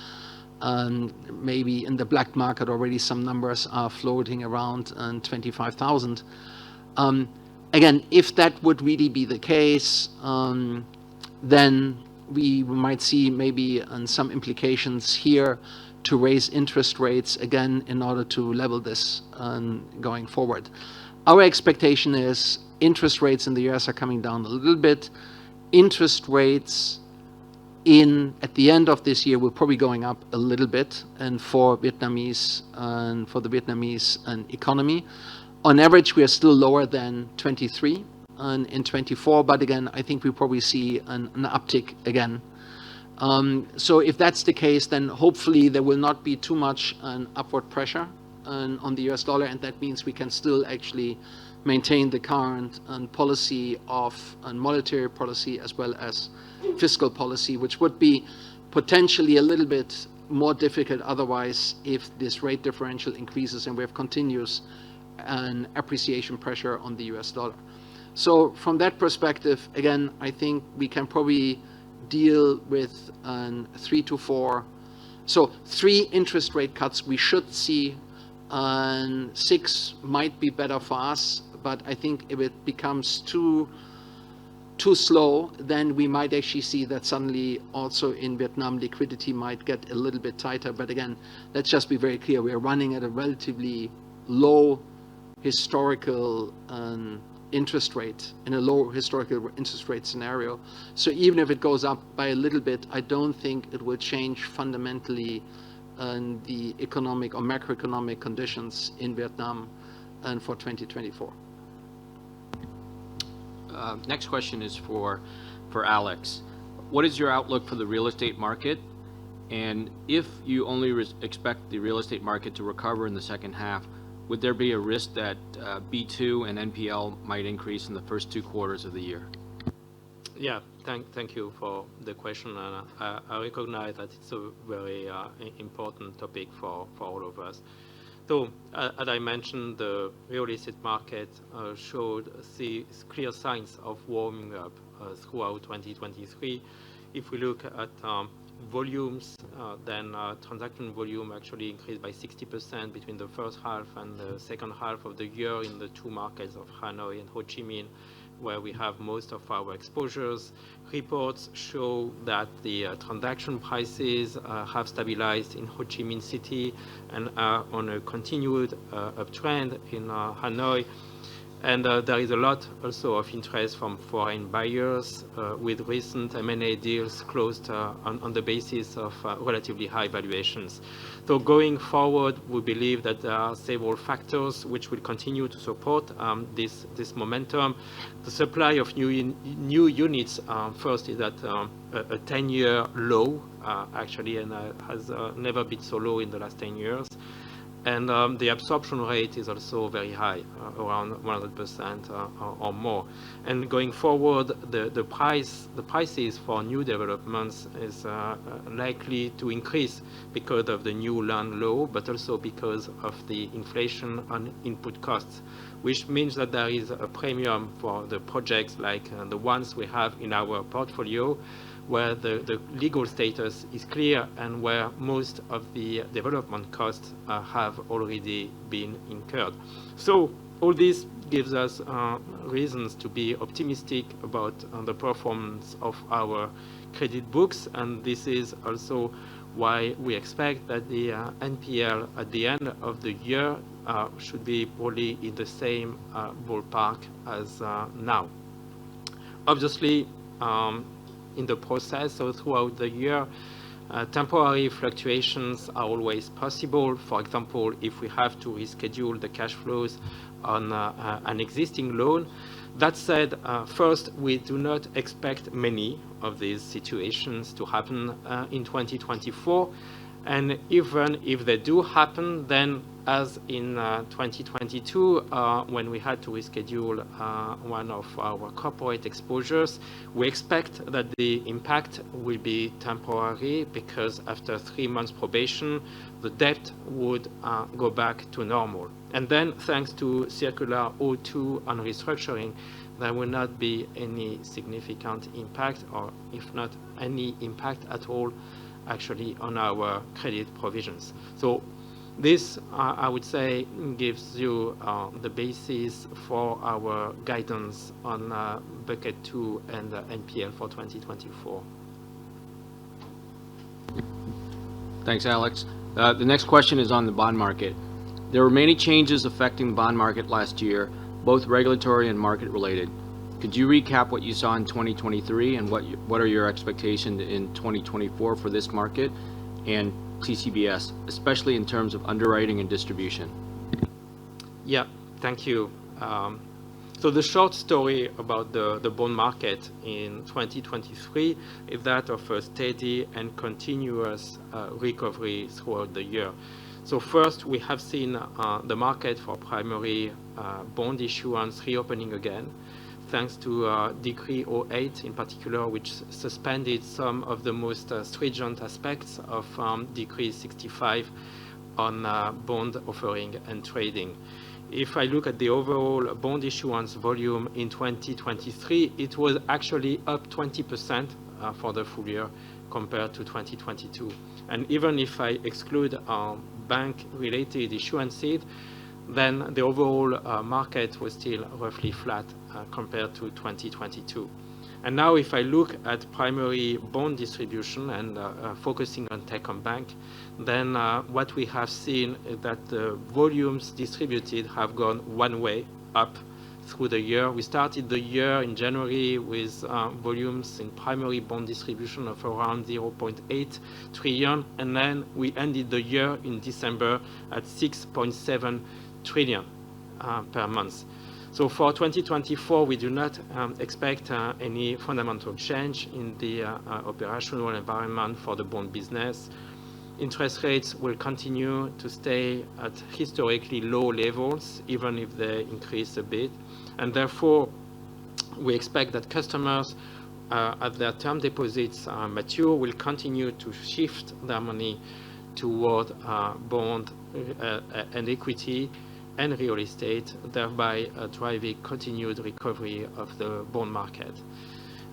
maybe in the black market already some numbers are floating around 25,000. Again, if that would really be the case, then we might see maybe some implications here to raise interest rates again in order to level this going forward. Our expectation is interest rates in the US are coming down a little bit. Interest rates at the end of this year will probably going up a little bit, and for the Vietnamese economy. On average, we are still lower than 23 in 24, but again, I think we probably see an uptick again. So if that's the case, then hopefully there will not be too much upward pressure on the US dollar, and that means we can still actually maintain the current policy of monetary policy as well as fiscal policy, which would be potentially a little bit more difficult otherwise if this rate differential increases and we have continuous appreciation pressure on the US dollar. So from that perspective, again, I think we can probably deal with 3 to 4. So 3 interest rate cuts we should see, and 6 might be better for us. But I think if it becomes too slow, then we might actually see that suddenly also in Vietnam liquidity might get a little bit tighter. But again, let's just be very clear. We are running at a relatively low historical interest rate, in a low historical interest rate scenario. So even if it goes up by a little bit, I don't think it will change fundamentally the economic or macroeconomic conditions in Vietnam and for 2024. Next question is for Alex. What is your outlook for the real estate market? And if you only expect the real estate market to recover in the second half, would there be a risk that B2 and NPL might increase in the first 2 quarters of the year? Yeah, Thank you for the question, and I recognize that it's a very important topic for all of us. So, as I mentioned, the real estate market showed clear signs of warming up throughout 2023. If we look at volumes, then transaction volume actually increased by 60% between the first half and the second half of the year in the two markets of Hanoi and Ho Chi Minh, where we have most of our exposures. Reports show that the transaction prices have stabilized in Ho Chi Minh City and are on a continued uptrend in Hanoi. And there is a lot also of interest from foreign buyers with recent M&A deals closed on the basis of relatively high valuations. So going forward, we believe that there are several factors which will continue to support this momentum. The supply of new units, first, is at a 10-year low, actually, and has never been so low in the last 10 years. And the absorption rate is also very high, around 100% or more. And going forward, the prices for new developments is likely to increase because of the new land law, but also because of the inflation on input costs, which means that there is a premium for the projects like the ones we have in our portfolio, where the legal status is clear and where most of the development costs have already been incurred. So all this gives us reasons to be optimistic about the performance of our credit books, and this is also why we expect that the NPL at the end of the year should be probably in the same ballpark as now. Obviously, in the process, so throughout the year, temporary fluctuations are always possible. For example, if we have to reschedule the cash flows on an existing loan. That said, first, we do not expect many of these situations to happen in 2024. And even if they do happen, then as in 2022, when we had to reschedule one of our corporate exposures, we expect that the impact will be temporary because after 3 months probation, the debt would go back to normal. And then, thanks to Circular 02 on restructuring, there will not be any significant impact, or if not any impact at all, actually, on our credit provisions. So this, I would say, gives you the basis for our guidance on Bucket 2 and NPL for 2024. Thanks, Alex. The next question is on the bond market. There were many changes affecting the bond market last year, both regulatory and market related. Could you recap what you saw in 2023 and what are your expectations in 2024 for this market and TCBS, especially in terms of underwriting and distribution? Yeah, thank you. So the short story about the bond market in 2023 is that of a steady and continuous recovery throughout the year. So first, we have seen the market for primary bond issuance reopening again, thanks to Decree 08 in particular, which suspended some of the most stringent aspects of Decree 65 on bond offering and trading. If I look at the overall bond issuance volume in 2023, it was actually up 20% for the full year compared to 2022. And even if I exclude bank-related issuances, then the overall market was still roughly flat compared to 2022. And now if I look at primary bond distribution and focusing on Techcombank, then what we have seen is that the volumes distributed have gone one way, up through the year. We started the year in January with volumes in primary bond distribution of around 0.8 trillion, and then we ended the year in December at 6.7 trillion per month. So for 2024, we do not expect any fundamental change in the operational environment for the bond business. Interest rates will continue to stay at historically low levels, even if they increase a bit. And therefore, we expect that customers as their term deposits mature, will continue to shift their money toward bond and equity and real estate, thereby driving continued recovery of the bond market.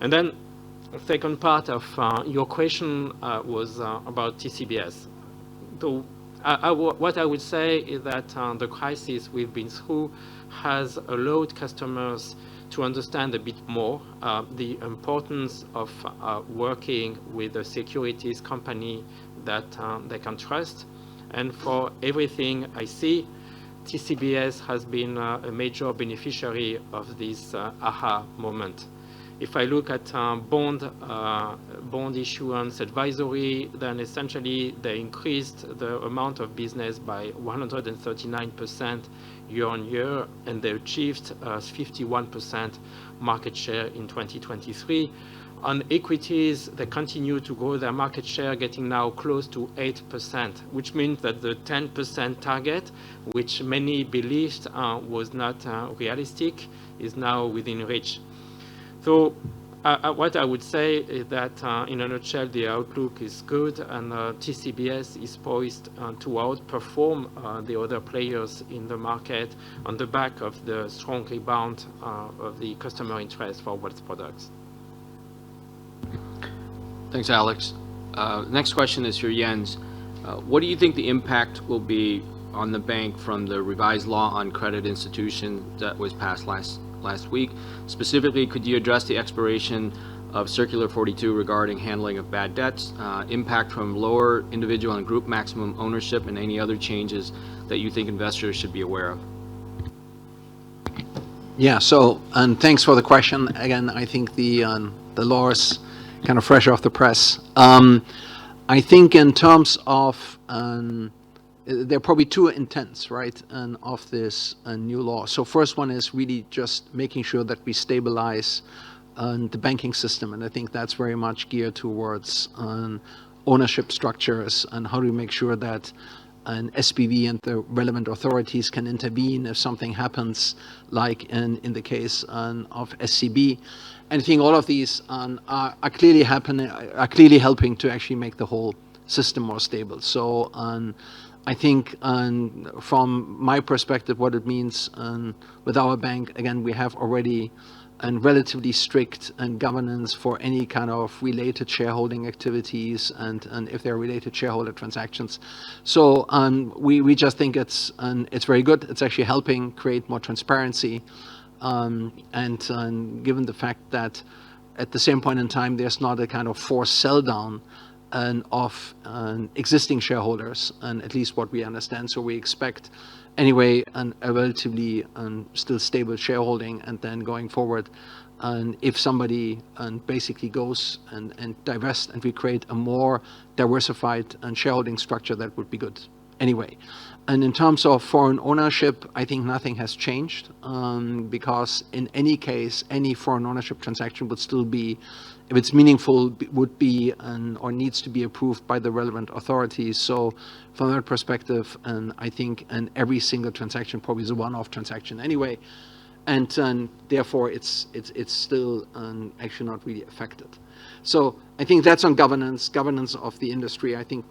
And then the second part of your question was about TCBS. So what I would say is that the crisis we've been through has allowed customers to understand a bit more the importance of working with a securities company that they can trust. And for everything I see, TCBS has been a major beneficiary of this aha moment. If I look at bond issuance advisory, then essentially they increased the amount of business by 139% year on year, and they achieved 51% market share in 2023. On equities, they continue to grow their market share, getting now close to 8%, which means that the 10% target, which many believed was not realistic, is now within reach. So what I would say is that, in a nutshell, the outlook is good, and TCBS is poised to outperform the other players in the market on the back of the strong rebound of the customer interest for wealth products. Thanks, Alex. Next question is for Jens. What do you think the impact will be on the bank from the revised law on credit institution that was passed last week? Specifically, could you address the expiration of Circular 42 regarding handling of bad debts, impact from lower individual and group maximum ownership, and any other changes that you think investors should be aware of? Yeah, so, and thanks for the question. Again, I think the law is kind of fresh off the press. I think in terms of, there are probably two intents, right, of this new law. So first one is really just making sure that we stabilize the banking system, and I think that's very much geared towards ownership structures and how do we make sure that an SPV and the relevant authorities can intervene if something happens, like in the case of SCB. And I think all of these are clearly helping to actually make the whole system more stable. So I think from my perspective, what it means with our bank, again, we have already a relatively strict governance for any kind of related shareholding activities and if they're related shareholder transactions. So we just think it's very good. It's actually helping create more transparency. And given the fact that at the same point in time, there's not a kind of forced sell down of existing shareholders, and at least what we understand. So we expect anyway a relatively still stable shareholding, and then going forward, and if somebody basically goes and divests and we create a more diversified shareholding structure, that would be good anyway. And in terms of foreign ownership, I think nothing has changed because in any case, any foreign ownership transaction would still be, if it's meaningful, would be or needs to be approved by the relevant authorities. So from that perspective, I think every single transaction probably is a one-off transaction anyway, and therefore it's still actually not really affected. So I think that's on governance of the industry. I think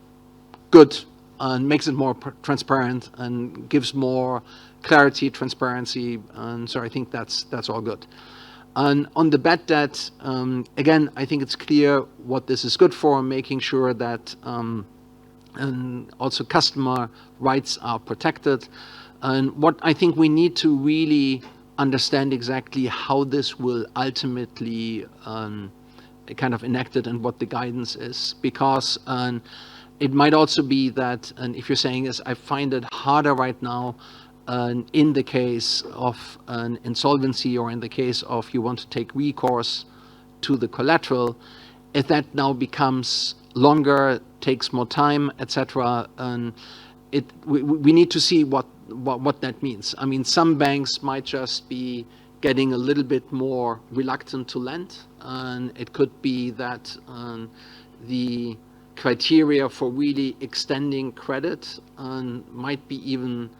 good. And makes it more transparent and gives more clarity, transparency, and so I think that's all good. And on the bad debt, again, I think it's clear what this is good for, making sure that and also customer rights are protected. And what I think we need to really understand exactly how this will ultimately kind of enacted and what the guidance is, because it might also be that, and if you're saying is, I find it harder right now in the case of an insolvency or in the case of you want to take recourse to the collateral, if that now becomes longer, takes more time, etc., we need to see what that means. I mean, some banks might just be getting a little bit more reluctant to lend, and it could be that the criteria for really extending credit might be even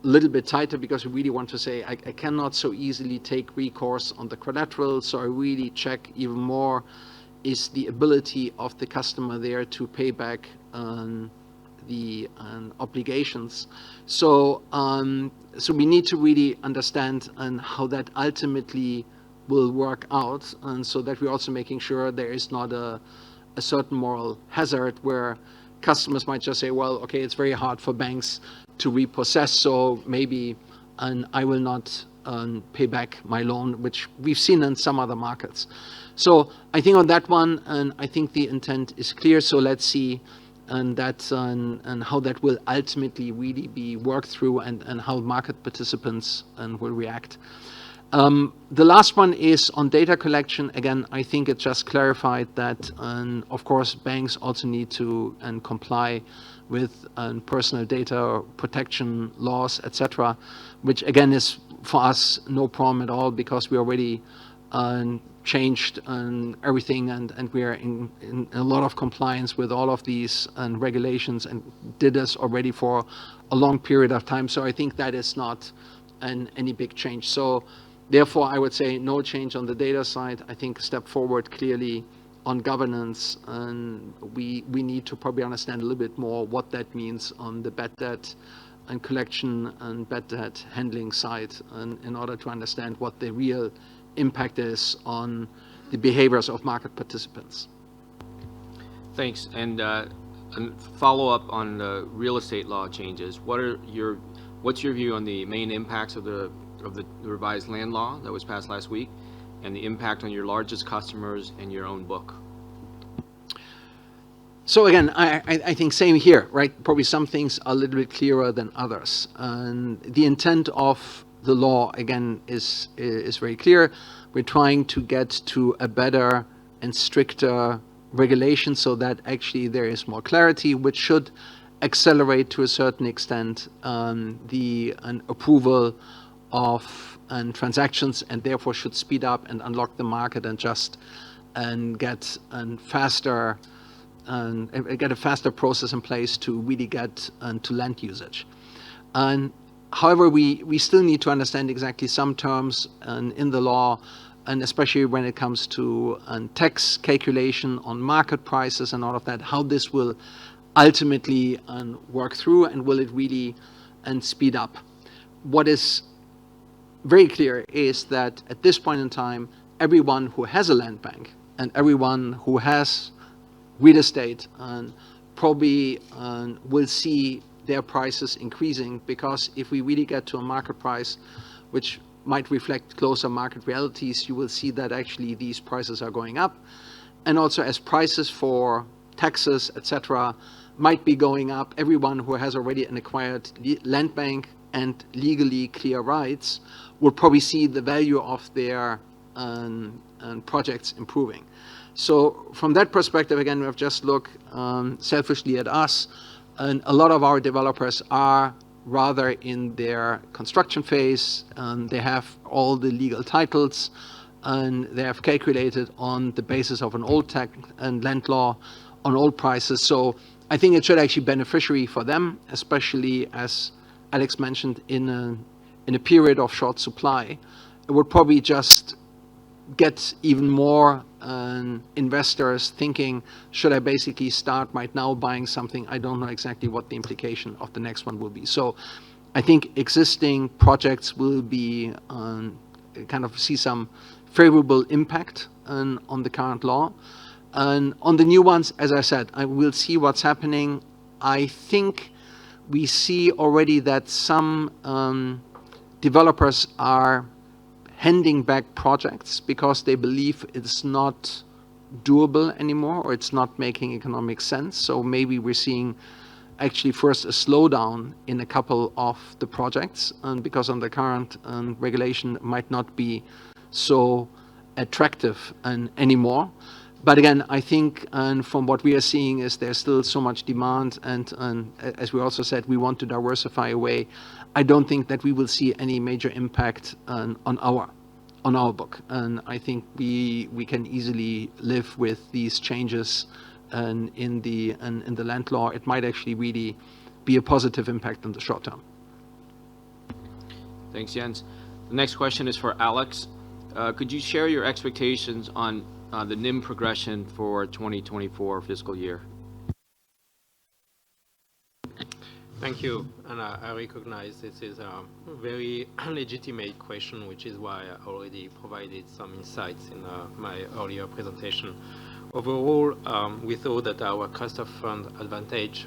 a little bit tighter because we really want to say I cannot so easily take recourse on the collateral, so I really check even more is the ability of the customer there to pay back the obligations. So so we need to really understand how that ultimately will work out, and so that we're also making sure there is not a certain moral hazard where customers might just say, well, okay, it's very hard for banks to repossess, so maybe I will not pay back my loan, which we've seen in some other markets. So I think on that one, and I think the intent is clear. So let's see and how that will ultimately really be worked through, and how market participants will react. The last one is on data collection. Again, I think it just clarified that, of course, banks also need to comply with personal data protection laws, etc., which again is for us no problem at all, because we already changed everything, and we are in a lot of compliance with all of these regulations, and did this already for a long period of time. So I think that is not any big change. So therefore, I would say no change on the data side. I think a step forward clearly on governance, and we need to probably understand a little bit more what that means on the bad debt and collection and bad debt handling side, in order to understand what the real impact is on the behaviors of market participants. Thanks. And follow up on the real estate law changes. What's your view on the main impacts of the revised land law that was passed last week, and the impact on your largest customers and your own book? So again, I think same here, right? Probably some things are a little bit clearer than others. And the intent of the law, again, is very clear. We're trying to get to a better and stricter regulation so that actually there is more clarity, which should accelerate to a certain extent the approval of transactions, and therefore should speed up and unlock the market and just get a faster process in place to really get to land usage. And however, we still need to understand exactly some terms in the law, and especially when it comes to tax calculation on market prices and all of that, how this will ultimately work through, and will it really speed up. What is very clear is that at this point in time, everyone who has a land bank and everyone who has real estate probably will see their prices increasing, because if we really get to a market price which might reflect closer market realities, you will see that actually these prices are going up. And also, as prices for taxes, etc., might be going up, everyone who has already an acquired land bank and legally clear rights will probably see the value of their projects improving. So from that perspective, again, we have just looked selfishly at us, and a lot of our developers are rather in their construction phase. They have all the legal titles, and they have calculated on the basis of an old tax and land law on old prices. So I think it should actually be beneficiary for them, especially as Alex mentioned, in a period of short supply. It would probably just get even more investors thinking, should I basically start right now buying something? I don't know exactly what the implication of the next one will be. So I think existing projects will be kind of see some favorable impact on the current law. And on the new ones, as I said, I will see what's happening. I think we see already that some developers are handing back projects because they believe it's not doable anymore, or it's not making economic sense. So maybe we're seeing actually first a slowdown in a couple of the projects, and because on the current regulation might not be so attractive anymore. But again, I think from what we are seeing is there's still so much demand, and as we also said, we want to diversify away. I don't think that we will see any major impact on our book, and I think we can easily live with these changes in the land law. It might actually really be a positive impact in the short term. Thanks, Jens. The next question is for Alex. Could you share your expectations on the NIM progression for 2024 fiscal year? Thank you, and I recognize this is a very legitimate question, which is why I already provided some insights in my earlier presentation. Overall, we thought that our cost of fund advantage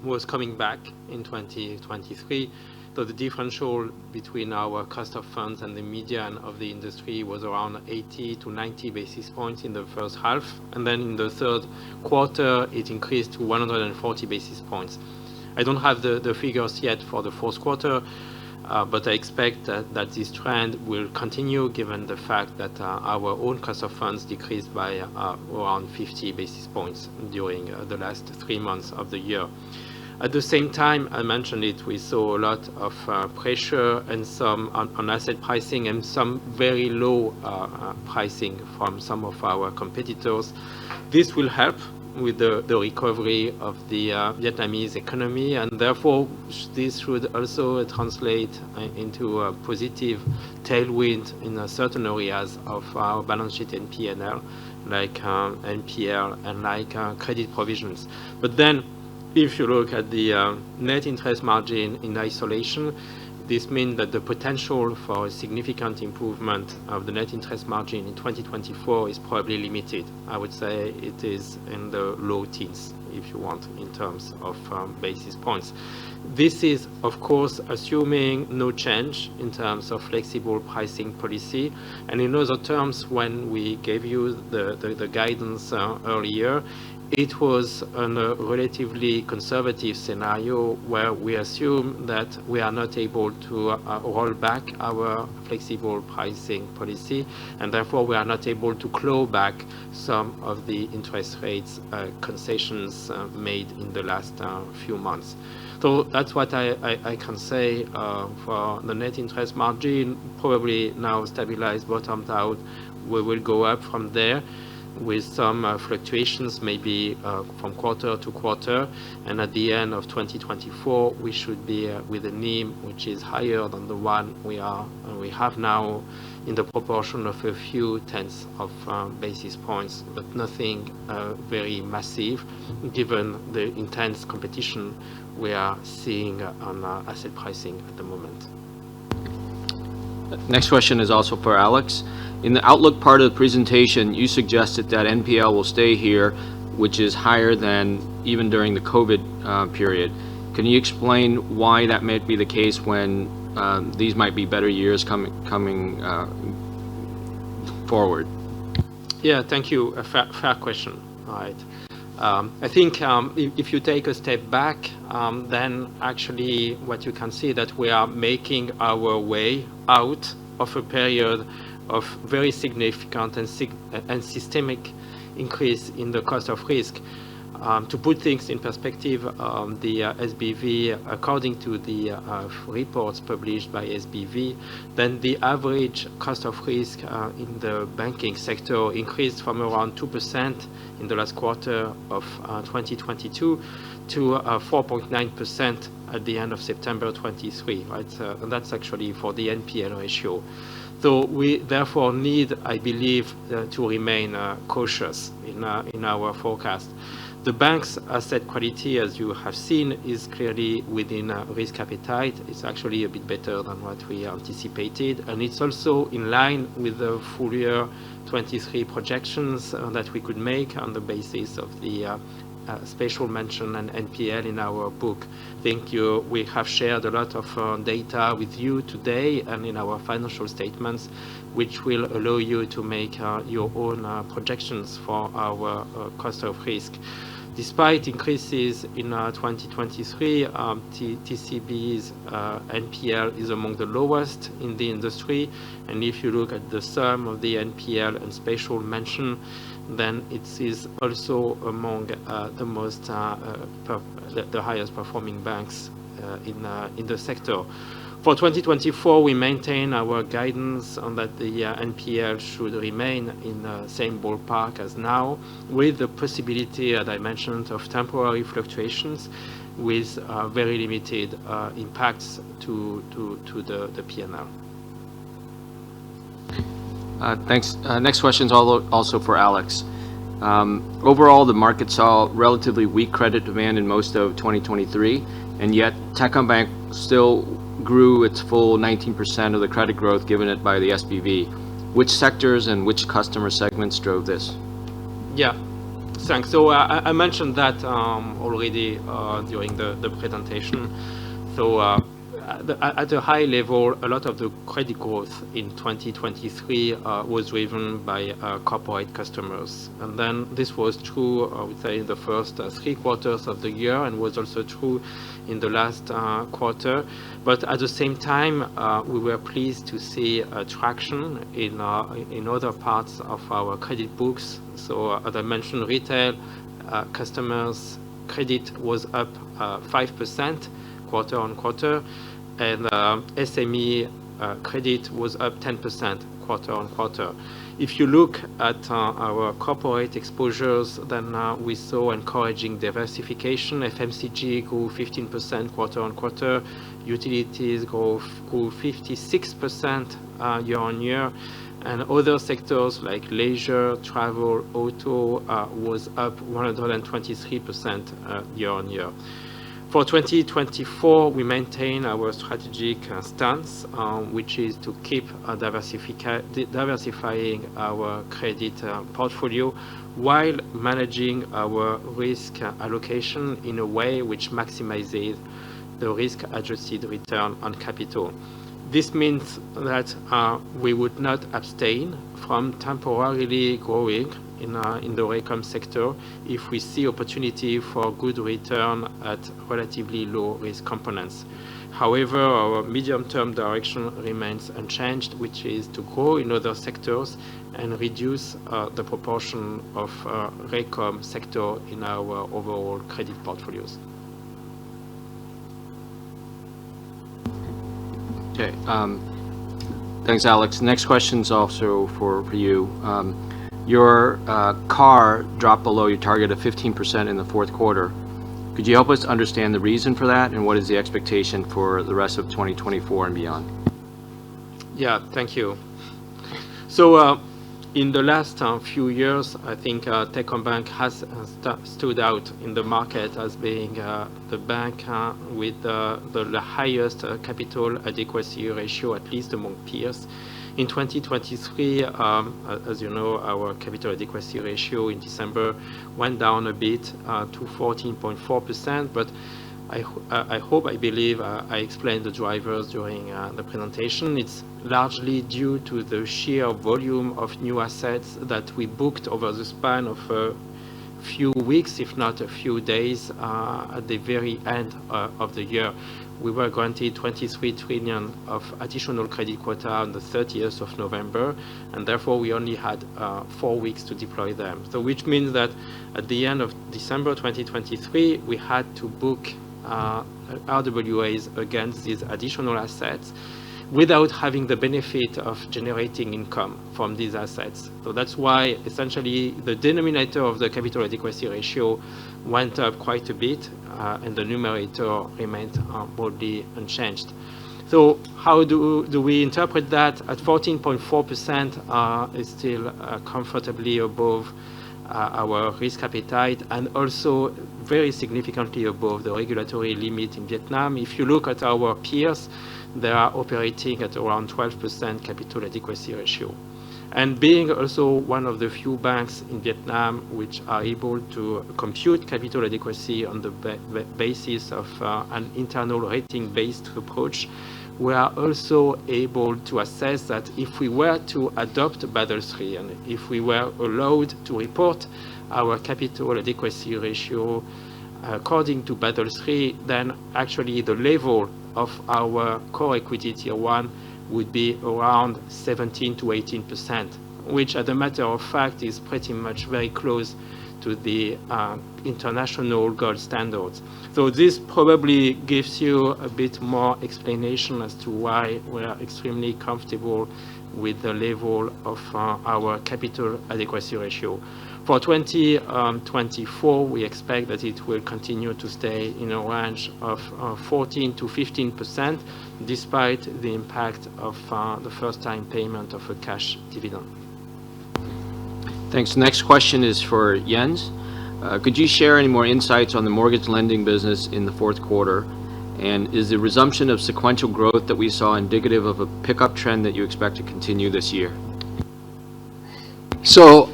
was coming back in 2023. So the differential between our cost of funds and the median of the industry was around 80 to 90 basis points in the first half. And then in the third quarter, it increased to 140 basis points. I don't have the figures yet for the fourth quarter, but I expect that this trend will continue given the fact that our own cost of funds decreased by around 50 basis points during the last 3 months of the year. At the same time, I mentioned it, we saw a lot of pressure and some on asset pricing and some very low pricing from some of our competitors. This will help with the recovery of the Vietnamese economy, and therefore this should also translate into a positive tailwind in certain areas of our balance sheet and P&L, like NPL and like credit provisions. But then, if you look at the net interest margin in isolation, this means that the potential for a significant improvement of the net interest margin in 2024 is probably limited. I would say it is in the low teens, if you want, in terms of basis points. This is, of course, assuming no change in terms of flexible pricing policy. And in other terms, when we gave you the guidance earlier, it was a relatively conservative scenario where we assume that we are not able to roll back our flexible pricing policy, and therefore we are not able to claw back some of the interest rates concessions made in the last few months. So that's what I can say for the net interest margin. Probably now stabilized, bottomed out. We will go up from there, with some fluctuations maybe from quarter to quarter, and at the end of 2024 we should be with a NIM which is higher than the one we have now, in the proportion of a few tenths of basis points, but nothing very massive given the intense competition we are seeing on asset pricing at the moment. Next question is also for Alex. In the outlook part of the presentation, you suggested that NPL will stay here, which is higher than even during the COVID period. Can you explain why that might be the case when these might be better years coming forward? Yeah, thank you. A fair question. All right. I think if you take a step back, then actually what you can see that we are making our way out of a period of very significant and systemic increase in the cost of risk. To put things in perspective, the SBV, according to the reports published by SBV, then the average cost of risk in the banking sector increased from around 2% in the last quarter of 2022 to 4.9% at the end of September 23, right? And that's actually for the NPL ratio. So we therefore need, I believe, to remain cautious in our forecast. The bank's asset quality, as you have seen, is clearly within risk appetite. It's actually a bit better than what we anticipated, and it's also in line with the full year 23 projections that we could make on the basis of the special mention and NPL in our book. I think we have shared a lot of data with you today and in our financial statements, which will allow you to make your own projections for our cost of risk. Despite increases in 2023, TCB's NPL is among the lowest in the industry, and if you look at the sum of the NPL and special mention, then it is also among the most the highest performing banks in the sector. For 2024, we maintain our guidance on that the NPL should remain in the same ballpark as now, with the possibility, as I mentioned, of temporary fluctuations. with very limited impacts to the P&L. Thanks. Next question is also for Alex. Overall, the market saw relatively weak credit demand in most of 2023, and yet Techcombank still grew its full 19% of the credit growth given it by the SPV. Which sectors and which customer segments drove this? Yeah, thanks. So I mentioned that already during the presentation. So at a high level, a lot of the credit growth in 2023 was driven by corporate customers. And then this was true, I would say, in the first 3 quarters of the year, and was also true in the last quarter. But at the same time, we were pleased to see traction in other parts of our credit books. So as I mentioned, retail customers credit was up 5% quarter on quarter, and SME credit was up 10% quarter on quarter. If you look at our corporate exposures, then we saw encouraging diversification. FMCG grew 15% quarter on quarter. Utilities grew 56% year on year. And other sectors like leisure, travel, auto was up 123% year on year. For 2024, we maintain our strategic stance, which is to keep diversifying our credit portfolio while managing our risk allocation in a way which maximizes the risk-adjusted return on capital. This means that we would not abstain from temporarily growing in the RECOM sector if we see opportunity for good return at relatively low risk components. However, our medium-term direction remains unchanged, which is to grow in other sectors and reduce the proportion of RECOM sector in our overall credit portfolios. Okay. Thanks, Alex. Next question is also for you. Your CAR dropped below your target of 15% in the fourth quarter. Could you help us understand the reason for that, and what is the expectation for the rest of 2024 and beyond? Yeah, thank you. So in the last few years, I think Techcombank has stood out in the market as being the bank with the highest capital adequacy ratio, at least among peers. In 2023, as you know, our capital adequacy ratio in December went down a bit to 14.4%, but I believe I explained the drivers during the presentation. It's largely due to the sheer volume of new assets that we booked over the span of a few weeks, if not a few days, at the very end of the year. We were granted 23 trillion of additional credit quota on the 30th of November, and therefore we only had 4 weeks to deploy them. So which means that at the end of December 2023, we had to book RWAs against these additional assets without having the benefit of generating income from these assets. So that's why essentially the denominator of the capital adequacy ratio went up quite a bit, and the numerator remained broadly unchanged. So how do we interpret that? At 14.4% is still comfortably above our risk appetite, and also very significantly above the regulatory limit in Vietnam. If you look at our peers, they are operating at around 12% capital adequacy ratio. And being also one of the few banks in Vietnam which are able to compute capital adequacy on the basis of an internal rating-based approach, we are also able to assess that if we were to adopt Basel III and if we were allowed to report our capital adequacy ratio according to Basel III, then actually the level of our core equity tier 1 would be around 17 to 18%, which as a matter of fact is pretty much very close to the international gold standards. So this probably gives you a bit more explanation as to why we are extremely comfortable with the level of our capital adequacy ratio. For 2024, we expect that it will continue to stay in a range of 14 to 15%, despite the impact of the first-time payment of a cash dividend. Thanks. Next question is for Jens. Could you share any more insights on the mortgage lending business in the fourth quarter? And is the resumption of sequential growth that we saw indicative of a pickup trend that you expect to continue this year? So,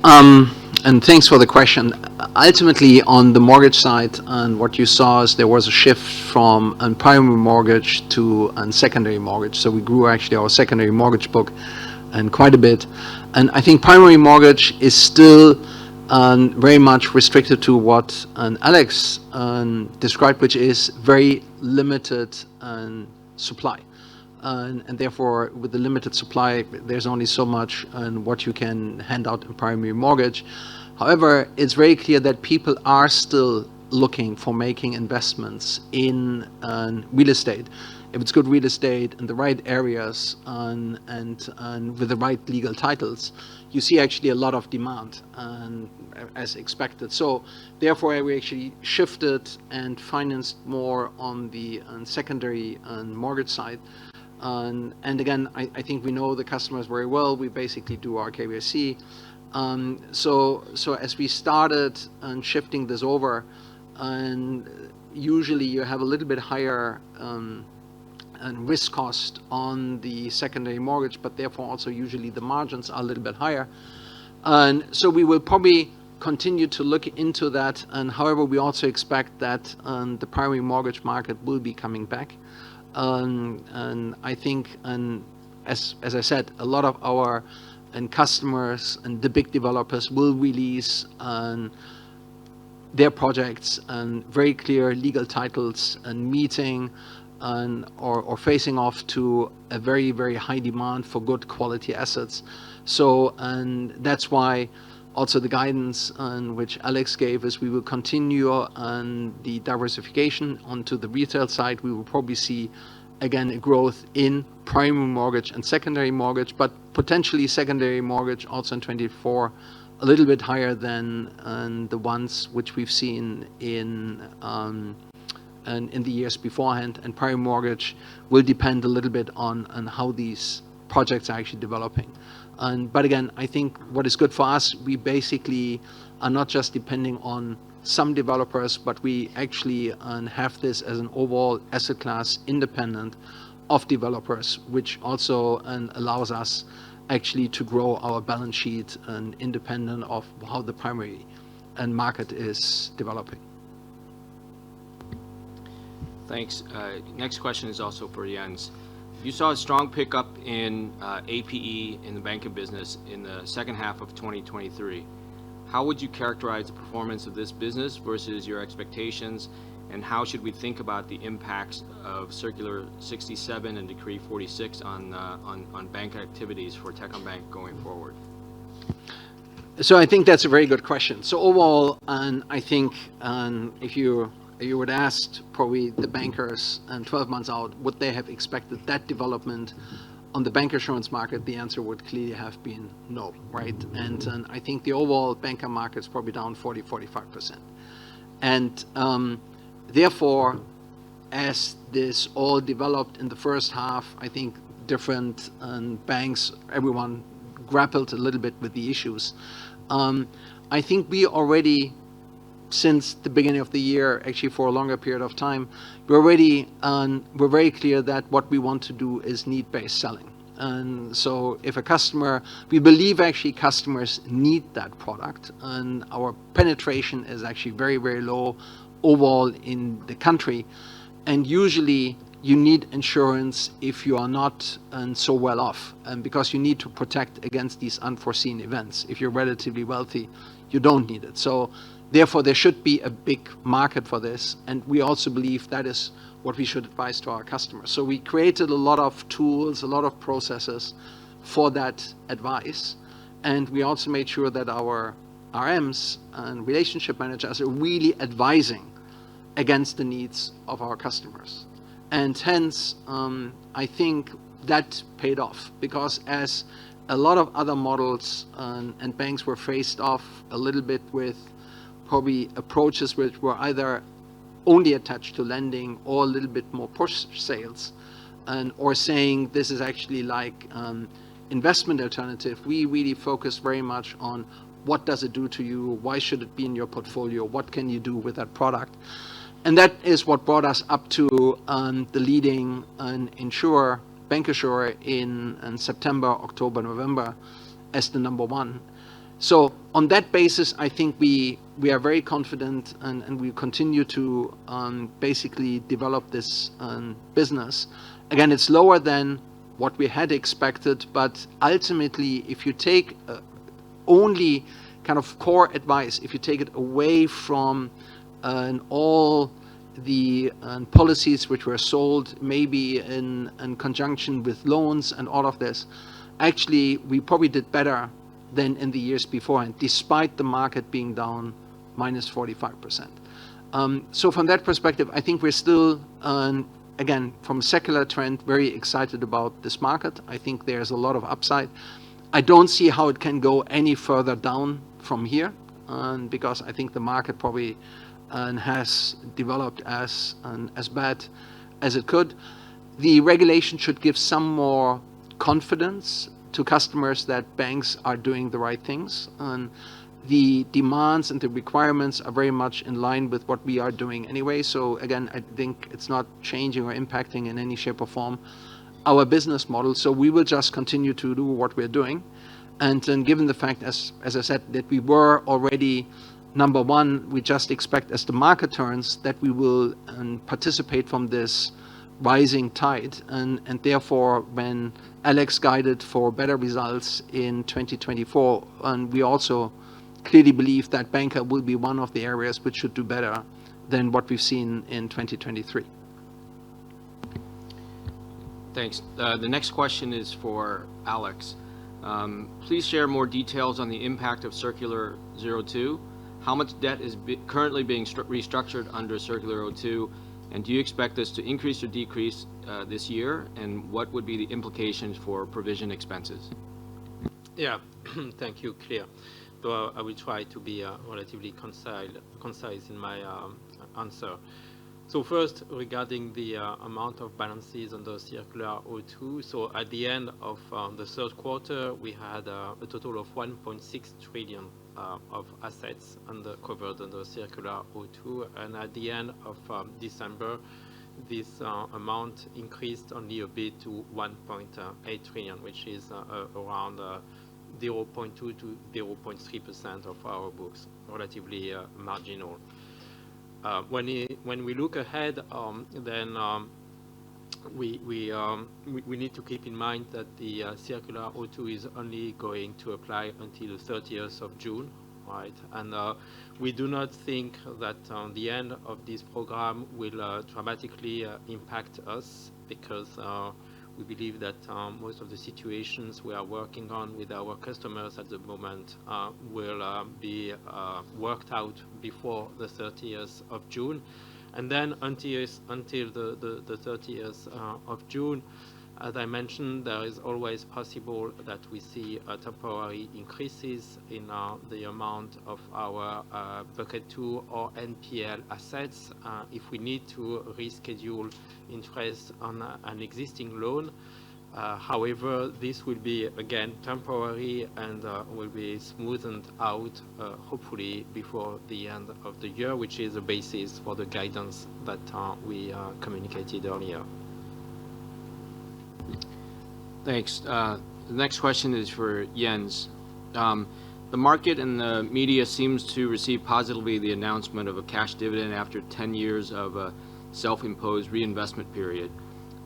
and thanks for the question. Ultimately, on the mortgage side, and what you saw is there was a shift from a primary mortgage to a secondary mortgage. So we grew actually our secondary mortgage book and quite a bit. And I think primary mortgage is still very much restricted to what Alex described, which is very limited supply. And therefore, with the limited supply, there's only so much what you can hand out in primary mortgage. However, it's very clear that people are still looking for making investments in real estate. If it's good real estate in the right areas and with the right legal titles, you see actually a lot of demand as expected. So therefore, we actually shifted and financed more on the secondary mortgage side. And again, I think we know the customers very well. We basically do our KYC. So as we started shifting this over, and usually you have a little bit higher and risk cost on the secondary mortgage, but therefore also usually the margins are a little bit higher. And so we will probably continue to look into that. And however, we also expect that the primary mortgage market will be coming back. And I think, as I said, a lot of our customers and the big developers will release their projects and very clear legal titles and meeting or facing off to a very, very high demand for good quality assets. So, and that's why also the guidance which Alex gave is we will continue on the diversification onto the retail side. We will probably see, again, a growth in primary mortgage and secondary mortgage, but potentially secondary mortgage also in 24 a little bit higher than the ones which we've seen in the years beforehand, and primary mortgage will depend a little bit on how these projects are actually developing. But again, I think what is good for us, we basically are not just depending on some developers, but we actually have this as an overall asset class independent of developers, which also allows us actually to grow our balance sheet and independent of how the primary market is developing. Thanks. Next question is also for Jens. You saw a strong pickup in APE in the banking business in the second half of 2023. How would you characterize the performance of this business versus your expectations, and how should we think about the impacts of Circular 67 and Decree 46 on bank activities for Techcombank going forward? So I think that's a very good question. So overall, I think if you would ask probably the bankers 12 months out, would they have expected that development on the bank insurance market? The answer would clearly have been no, right? And I think the overall banker market is probably down 40-45%. And therefore, as this all developed in the first half, I think different banks, everyone grappled a little bit with the issues. I think we already, since the beginning of the year, actually for a longer period of time, we're very clear that what we want to do is need-based selling. And so if a customer, we believe actually customers need that product, and our penetration is actually very, very low overall in the country. And usually you need insurance if you are not so well off, and because you need to protect against these unforeseen events. If you're relatively wealthy, you don't need it. So therefore, there should be a big market for this, and we also believe that is what we should advise to our customers. So we created a lot of tools, a lot of processes for that advice, and we also made sure that our RMs and relationship managers are really advising against the needs of our customers. And hence, I think that paid off, because as a lot of other models and banks were faced off a little bit with probably approaches which were either only attached to lending or a little bit more push sales, or saying this is actually like investment alternative. We really focus very much on what does it do to you, why should it be in your portfolio, what can you do with that product. And that is what brought us up to the leading insurer, bank insurer in September, October, November as the number one. So on that basis, I think we are very confident and we continue to basically develop this business. Again, it's lower than what we had expected, but ultimately, if you take only kind of core advice, if you take it away from all the policies which were sold maybe in conjunction with loans and all of this, actually we probably did better than in the years before, and despite the market being down minus 45%. So from that perspective, I think we're still, again, from a secular trend, very excited about this market. I think there's a lot of upside. I don't see how it can go any further down from here, because I think the market probably has developed as bad as it could. The regulation should give some more confidence to customers that banks are doing the right things. And the demands and the requirements are very much in line with what we are doing anyway. So again, I think it's not changing or impacting in any shape or form our business model. So we will just continue to do what we're doing. And then given the fact, as I said, that we were already number one, we just expect as the market turns that we will participate from this rising tide. And therefore, when Alex guided for better results in 2024, and we also clearly believe that banker will be one of the areas which should do better than what we've seen in 2023. Thanks. The next question is for Alex. Please share more details on the impact of Circular 02. How much debt is currently being restructured under Circular 02? And do you expect this to increase or decrease this year? And what would be the implications for provision expenses? Yeah, thank you, Claire. So I will try to be relatively concise in my answer. So first, regarding the amount of balances under Circular 02, so at the end of the third quarter, we had a total of 1.6 trillion of assets covered under Circular 02, and at the end of December, this amount increased only a bit to 1.8 trillion, which is around 0.2 to 0.3% of our books, relatively marginal. When we look ahead, then we need to keep in mind that the Circular 02 is only going to apply until the 30th of June, right? And we do not think that the end of this program will dramatically impact us, because we believe that most of the situations we are working on with our customers at the moment will be worked out before the 30th of June. And then until the 30th of June, as I mentioned, there is always possible that we see temporary increases in the amount of our Bucket 2 or NPL assets if we need to reschedule interest on an existing loan. However, this will be, again, temporary and will be smoothened out, hopefully, before the end of the year, which is the basis for the guidance that we communicated earlier. Thanks. The next question is for Jens. The market and the media seems to receive positively the announcement of a cash dividend after 10 years of a self-imposed reinvestment period.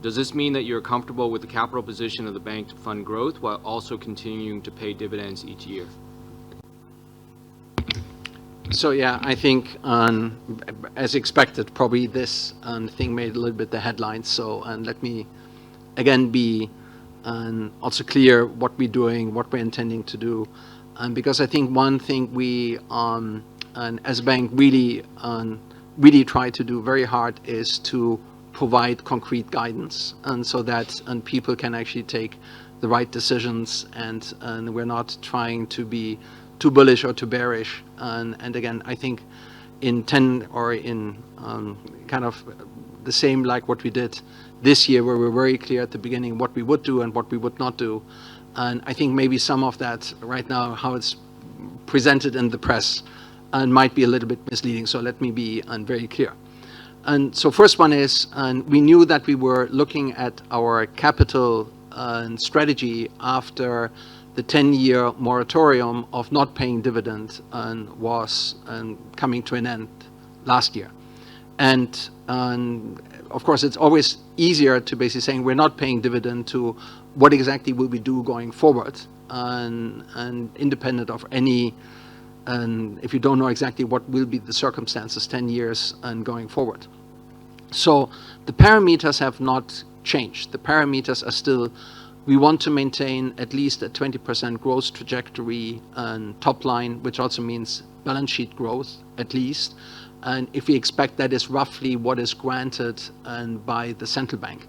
Does this mean that you're comfortable with the capital position of the bank to fund growth while also continuing to pay dividends each year? So yeah, I think as expected, probably this thing made a little bit the headlines. So let me again be also clear what we're doing, what we're intending to do, because I think one thing we as a bank really try to do very hard is to provide concrete guidance, and so that people can actually take the right decisions, and we're not trying to be too bullish or too bearish. And again, I think in 10 or in kind of the same like what we did this year, where we're very clear at the beginning what we would do and what we would not do. And I think maybe some of that right now, how it's presented in the press, and might be a little bit misleading. So let me be very clear. And so first one is, we knew that we were looking at our capital strategy after the 10-year moratorium of not paying dividend was coming to an end last year. And of course, it's always easier to basically saying we're not paying dividend to what exactly will we do going forward, and independent of any, if you don't know exactly what will be the circumstances 10 years and going forward. So the parameters have not changed. The parameters are still, we want to maintain at least a 20% growth trajectory and top line, which also means balance sheet growth at least. And if we expect that is roughly what is granted by the central bank.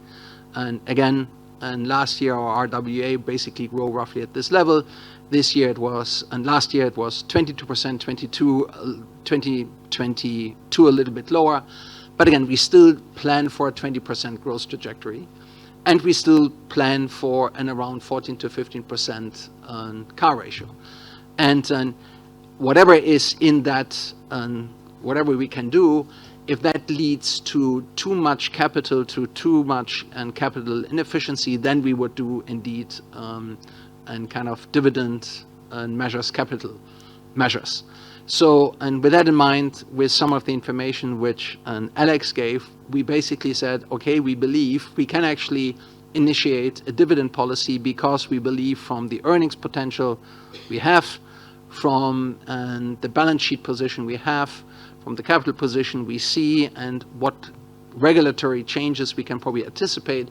And again, last year our RWA basically grow roughly at this level. This year it was, and last year it was 22%, 2022 a little bit lower. But again, we still plan for a 20% growth trajectory. And we still plan for an around 14 to 15% CAR ratio. And whatever is in that, whatever we can do, if that leads to too much capital, to too much capital inefficiency, then we would do indeed and kind of dividend measures, capital measures. So, and with that in mind, with some of the information which Alex gave, we basically said, okay, we believe we can actually initiate a dividend policy because we believe from the earnings potential we have, from the balance sheet position we have, from the capital position we see, and what regulatory changes we can probably anticipate,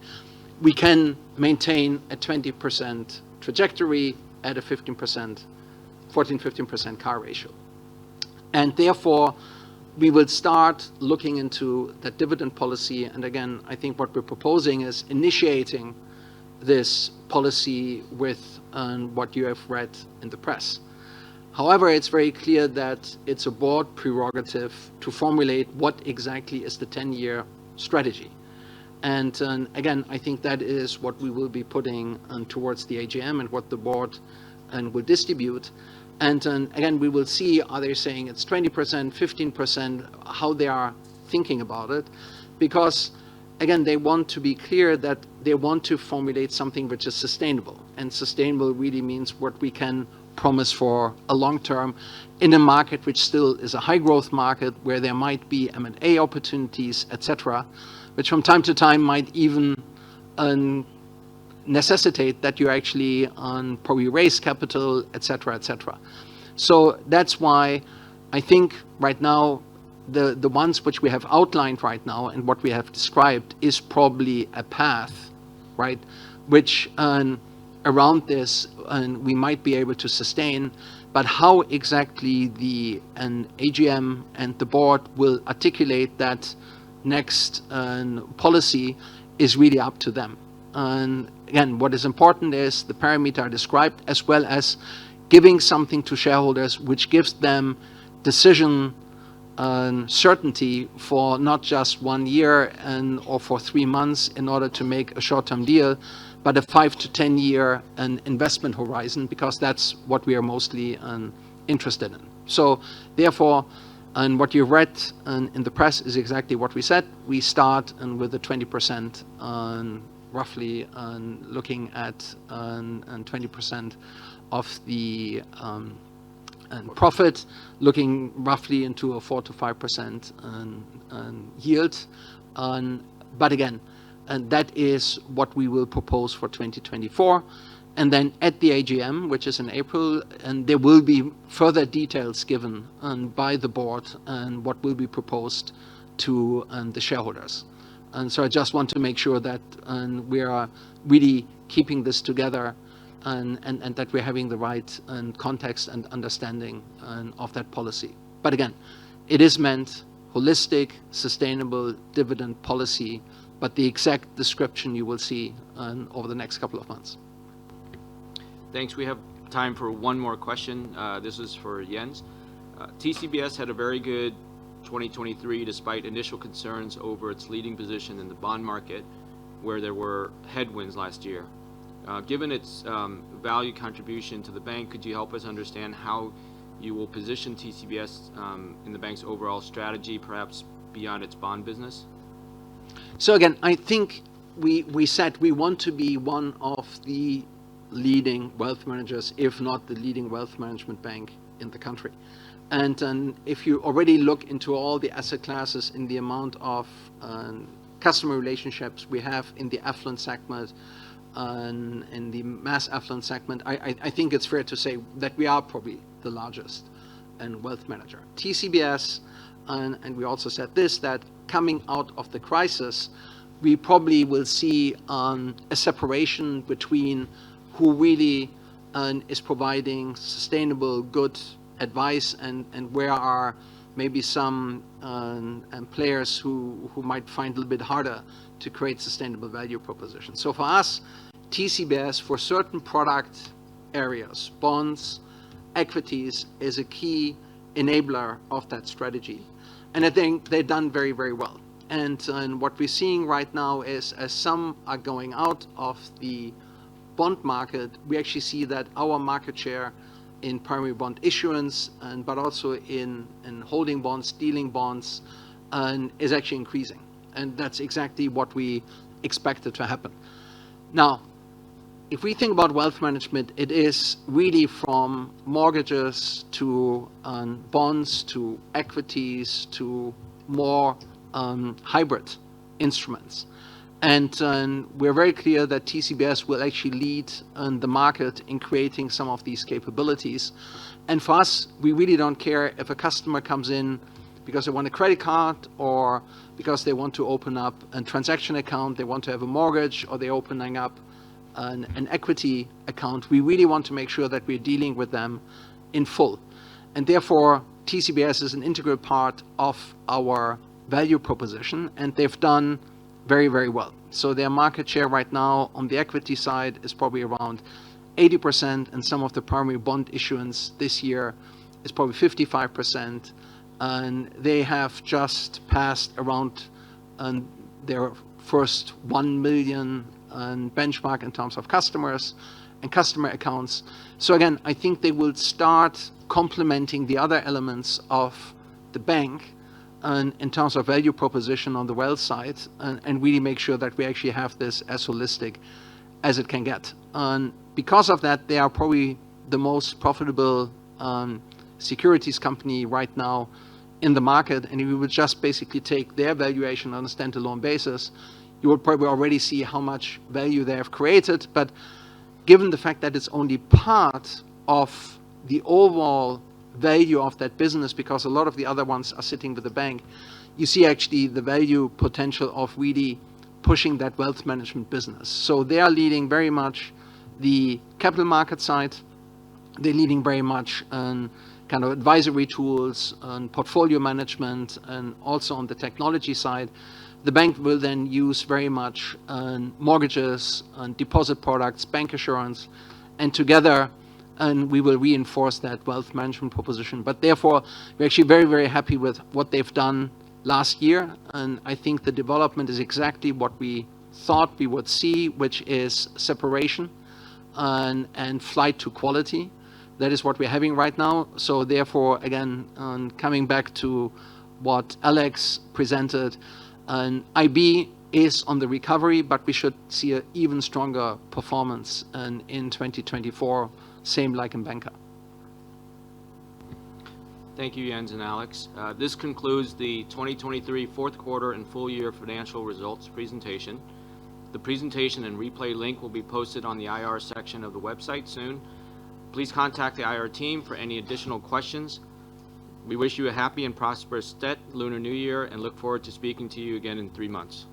we can maintain a 20% trajectory at a 14-15% CAR ratio. And therefore, we will start looking into that dividend policy. And again, I think what we're proposing is initiating this policy with what you have read in the press. However, it's very clear that it's a board prerogative to formulate what exactly is the 10-year strategy. And again, I think that is what we will be putting towards the AGM and what the board will distribute. And again, we will see, are they saying it's 20%, 15%, how they are thinking about it. Because, again, they want to be clear that they want to formulate something which is sustainable. And sustainable really means what we can promise for a long term in a market which still is a high growth market, where there might be M&A opportunities, etc., which from time to time might even necessitate that you actually probably raise capital, etc., etc. So that's why I think right now the ones which we have outlined right now and what we have described is probably a path, right, which around this we might be able to sustain. But how exactly the AGM and the board will articulate that next policy is really up to them. And again, what is important is the parameters are described, as well as giving something to shareholders which gives them decision certainty for not just 1 year or for 3 months in order to make a short-term deal, but a 5 to 10 year investment horizon, because that's what we are mostly interested in. So therefore, and what you read in the press is exactly what we said. We start with the 20% roughly looking at 20% of the profit, looking roughly into a 4 to 5% yield. But again, and that is what we will propose for 2024. And then at the AGM, which is in April, and there will be further details given by the board and what will be proposed to the shareholders. And so I just want to make sure that we are really keeping this together and that we're having the right context and understanding of that policy. But again, it is meant holistic, sustainable dividend policy, but the exact description you will see over the next couple of months. Thanks. We have time for one more question. This is for Jens. TCBS had a very good 2023 despite initial concerns over its leading position in the bond market, where there were headwinds last year. Given its value contribution to the bank, could you help us understand how you will position TCBS in the bank's overall strategy, perhaps beyond its bond business? So again, I think we said we want to be one of the leading wealth managers, if not the leading wealth management bank in the country. And if you already look into all the asset classes in the amount of customer relationships we have in the affluent segment and in the mass affluent segment, I think it's fair to say that we are probably the largest wealth manager. TCBS, and we also said this, that coming out of the crisis, we probably will see a separation between who really is providing sustainable, good advice and where are maybe some players who might find it a little bit harder to create sustainable value propositions. So for us, TCBS, for certain product areas, bonds, equities, is a key enabler of that strategy. And I think they've done very, very well. And what we're seeing right now is, as some are going out of the bond market, we actually see that our market share in primary bond issuance, but also in holding bonds, dealing bonds, is actually increasing. And that's exactly what we expected to happen. Now, if we think about wealth management, it is really from mortgages to bonds to equities to more hybrid instruments. And we're very clear that TCBS will actually lead the market in creating some of these capabilities. And for us, we really don't care if a customer comes in because they want a credit card or because they want to open up a transaction account, they want to have a mortgage, or they're opening up an equity account. We really want to make sure that we're dealing with them in full. And therefore, TCBS is an integral part of our value proposition, and they've done very, very well. So their market share right now on the equity side is probably around 80%, and some of the primary bond issuance this year is probably 55%. And they have just passed around their first 1 million benchmark in terms of customers and customer accounts. So again, I think they will start complementing the other elements of the bank in terms of value proposition on the wealth side, and really make sure that we actually have this as holistic as it can get. And because of that, they are probably the most profitable securities company right now in the market. And if we would just basically take their valuation on a standalone basis, you would probably already see how much value they have created. But given the fact that it's only part of the overall value of that business, because a lot of the other ones are sitting with the bank, you see actually the value potential of really pushing that wealth management business. So they are leading very much the capital market side. They're leading very much on kind of advisory tools, on portfolio management, and also on the technology side. The bank will then use very much mortgages, and deposit products, bank assurance, and together, and we will reinforce that wealth management proposition. But therefore, we're actually very, very happy with what they've done last year. And I think the development is exactly what we thought we would see, which is separation and flight to quality. That is what we're having right now. So therefore, again, coming back to what Alex presented, IB is on the recovery, but we should see an even stronger performance in 2024, same like in banker. Thank you, Jens and Alex. This concludes the 2023 fourth quarter and full year financial results presentation. The presentation and replay link will be posted on the IR section of the website soon. Please contact the IR team for any additional questions. We wish you a happy and prosperous Lunar New Year and look forward to speaking to you again in 3 months.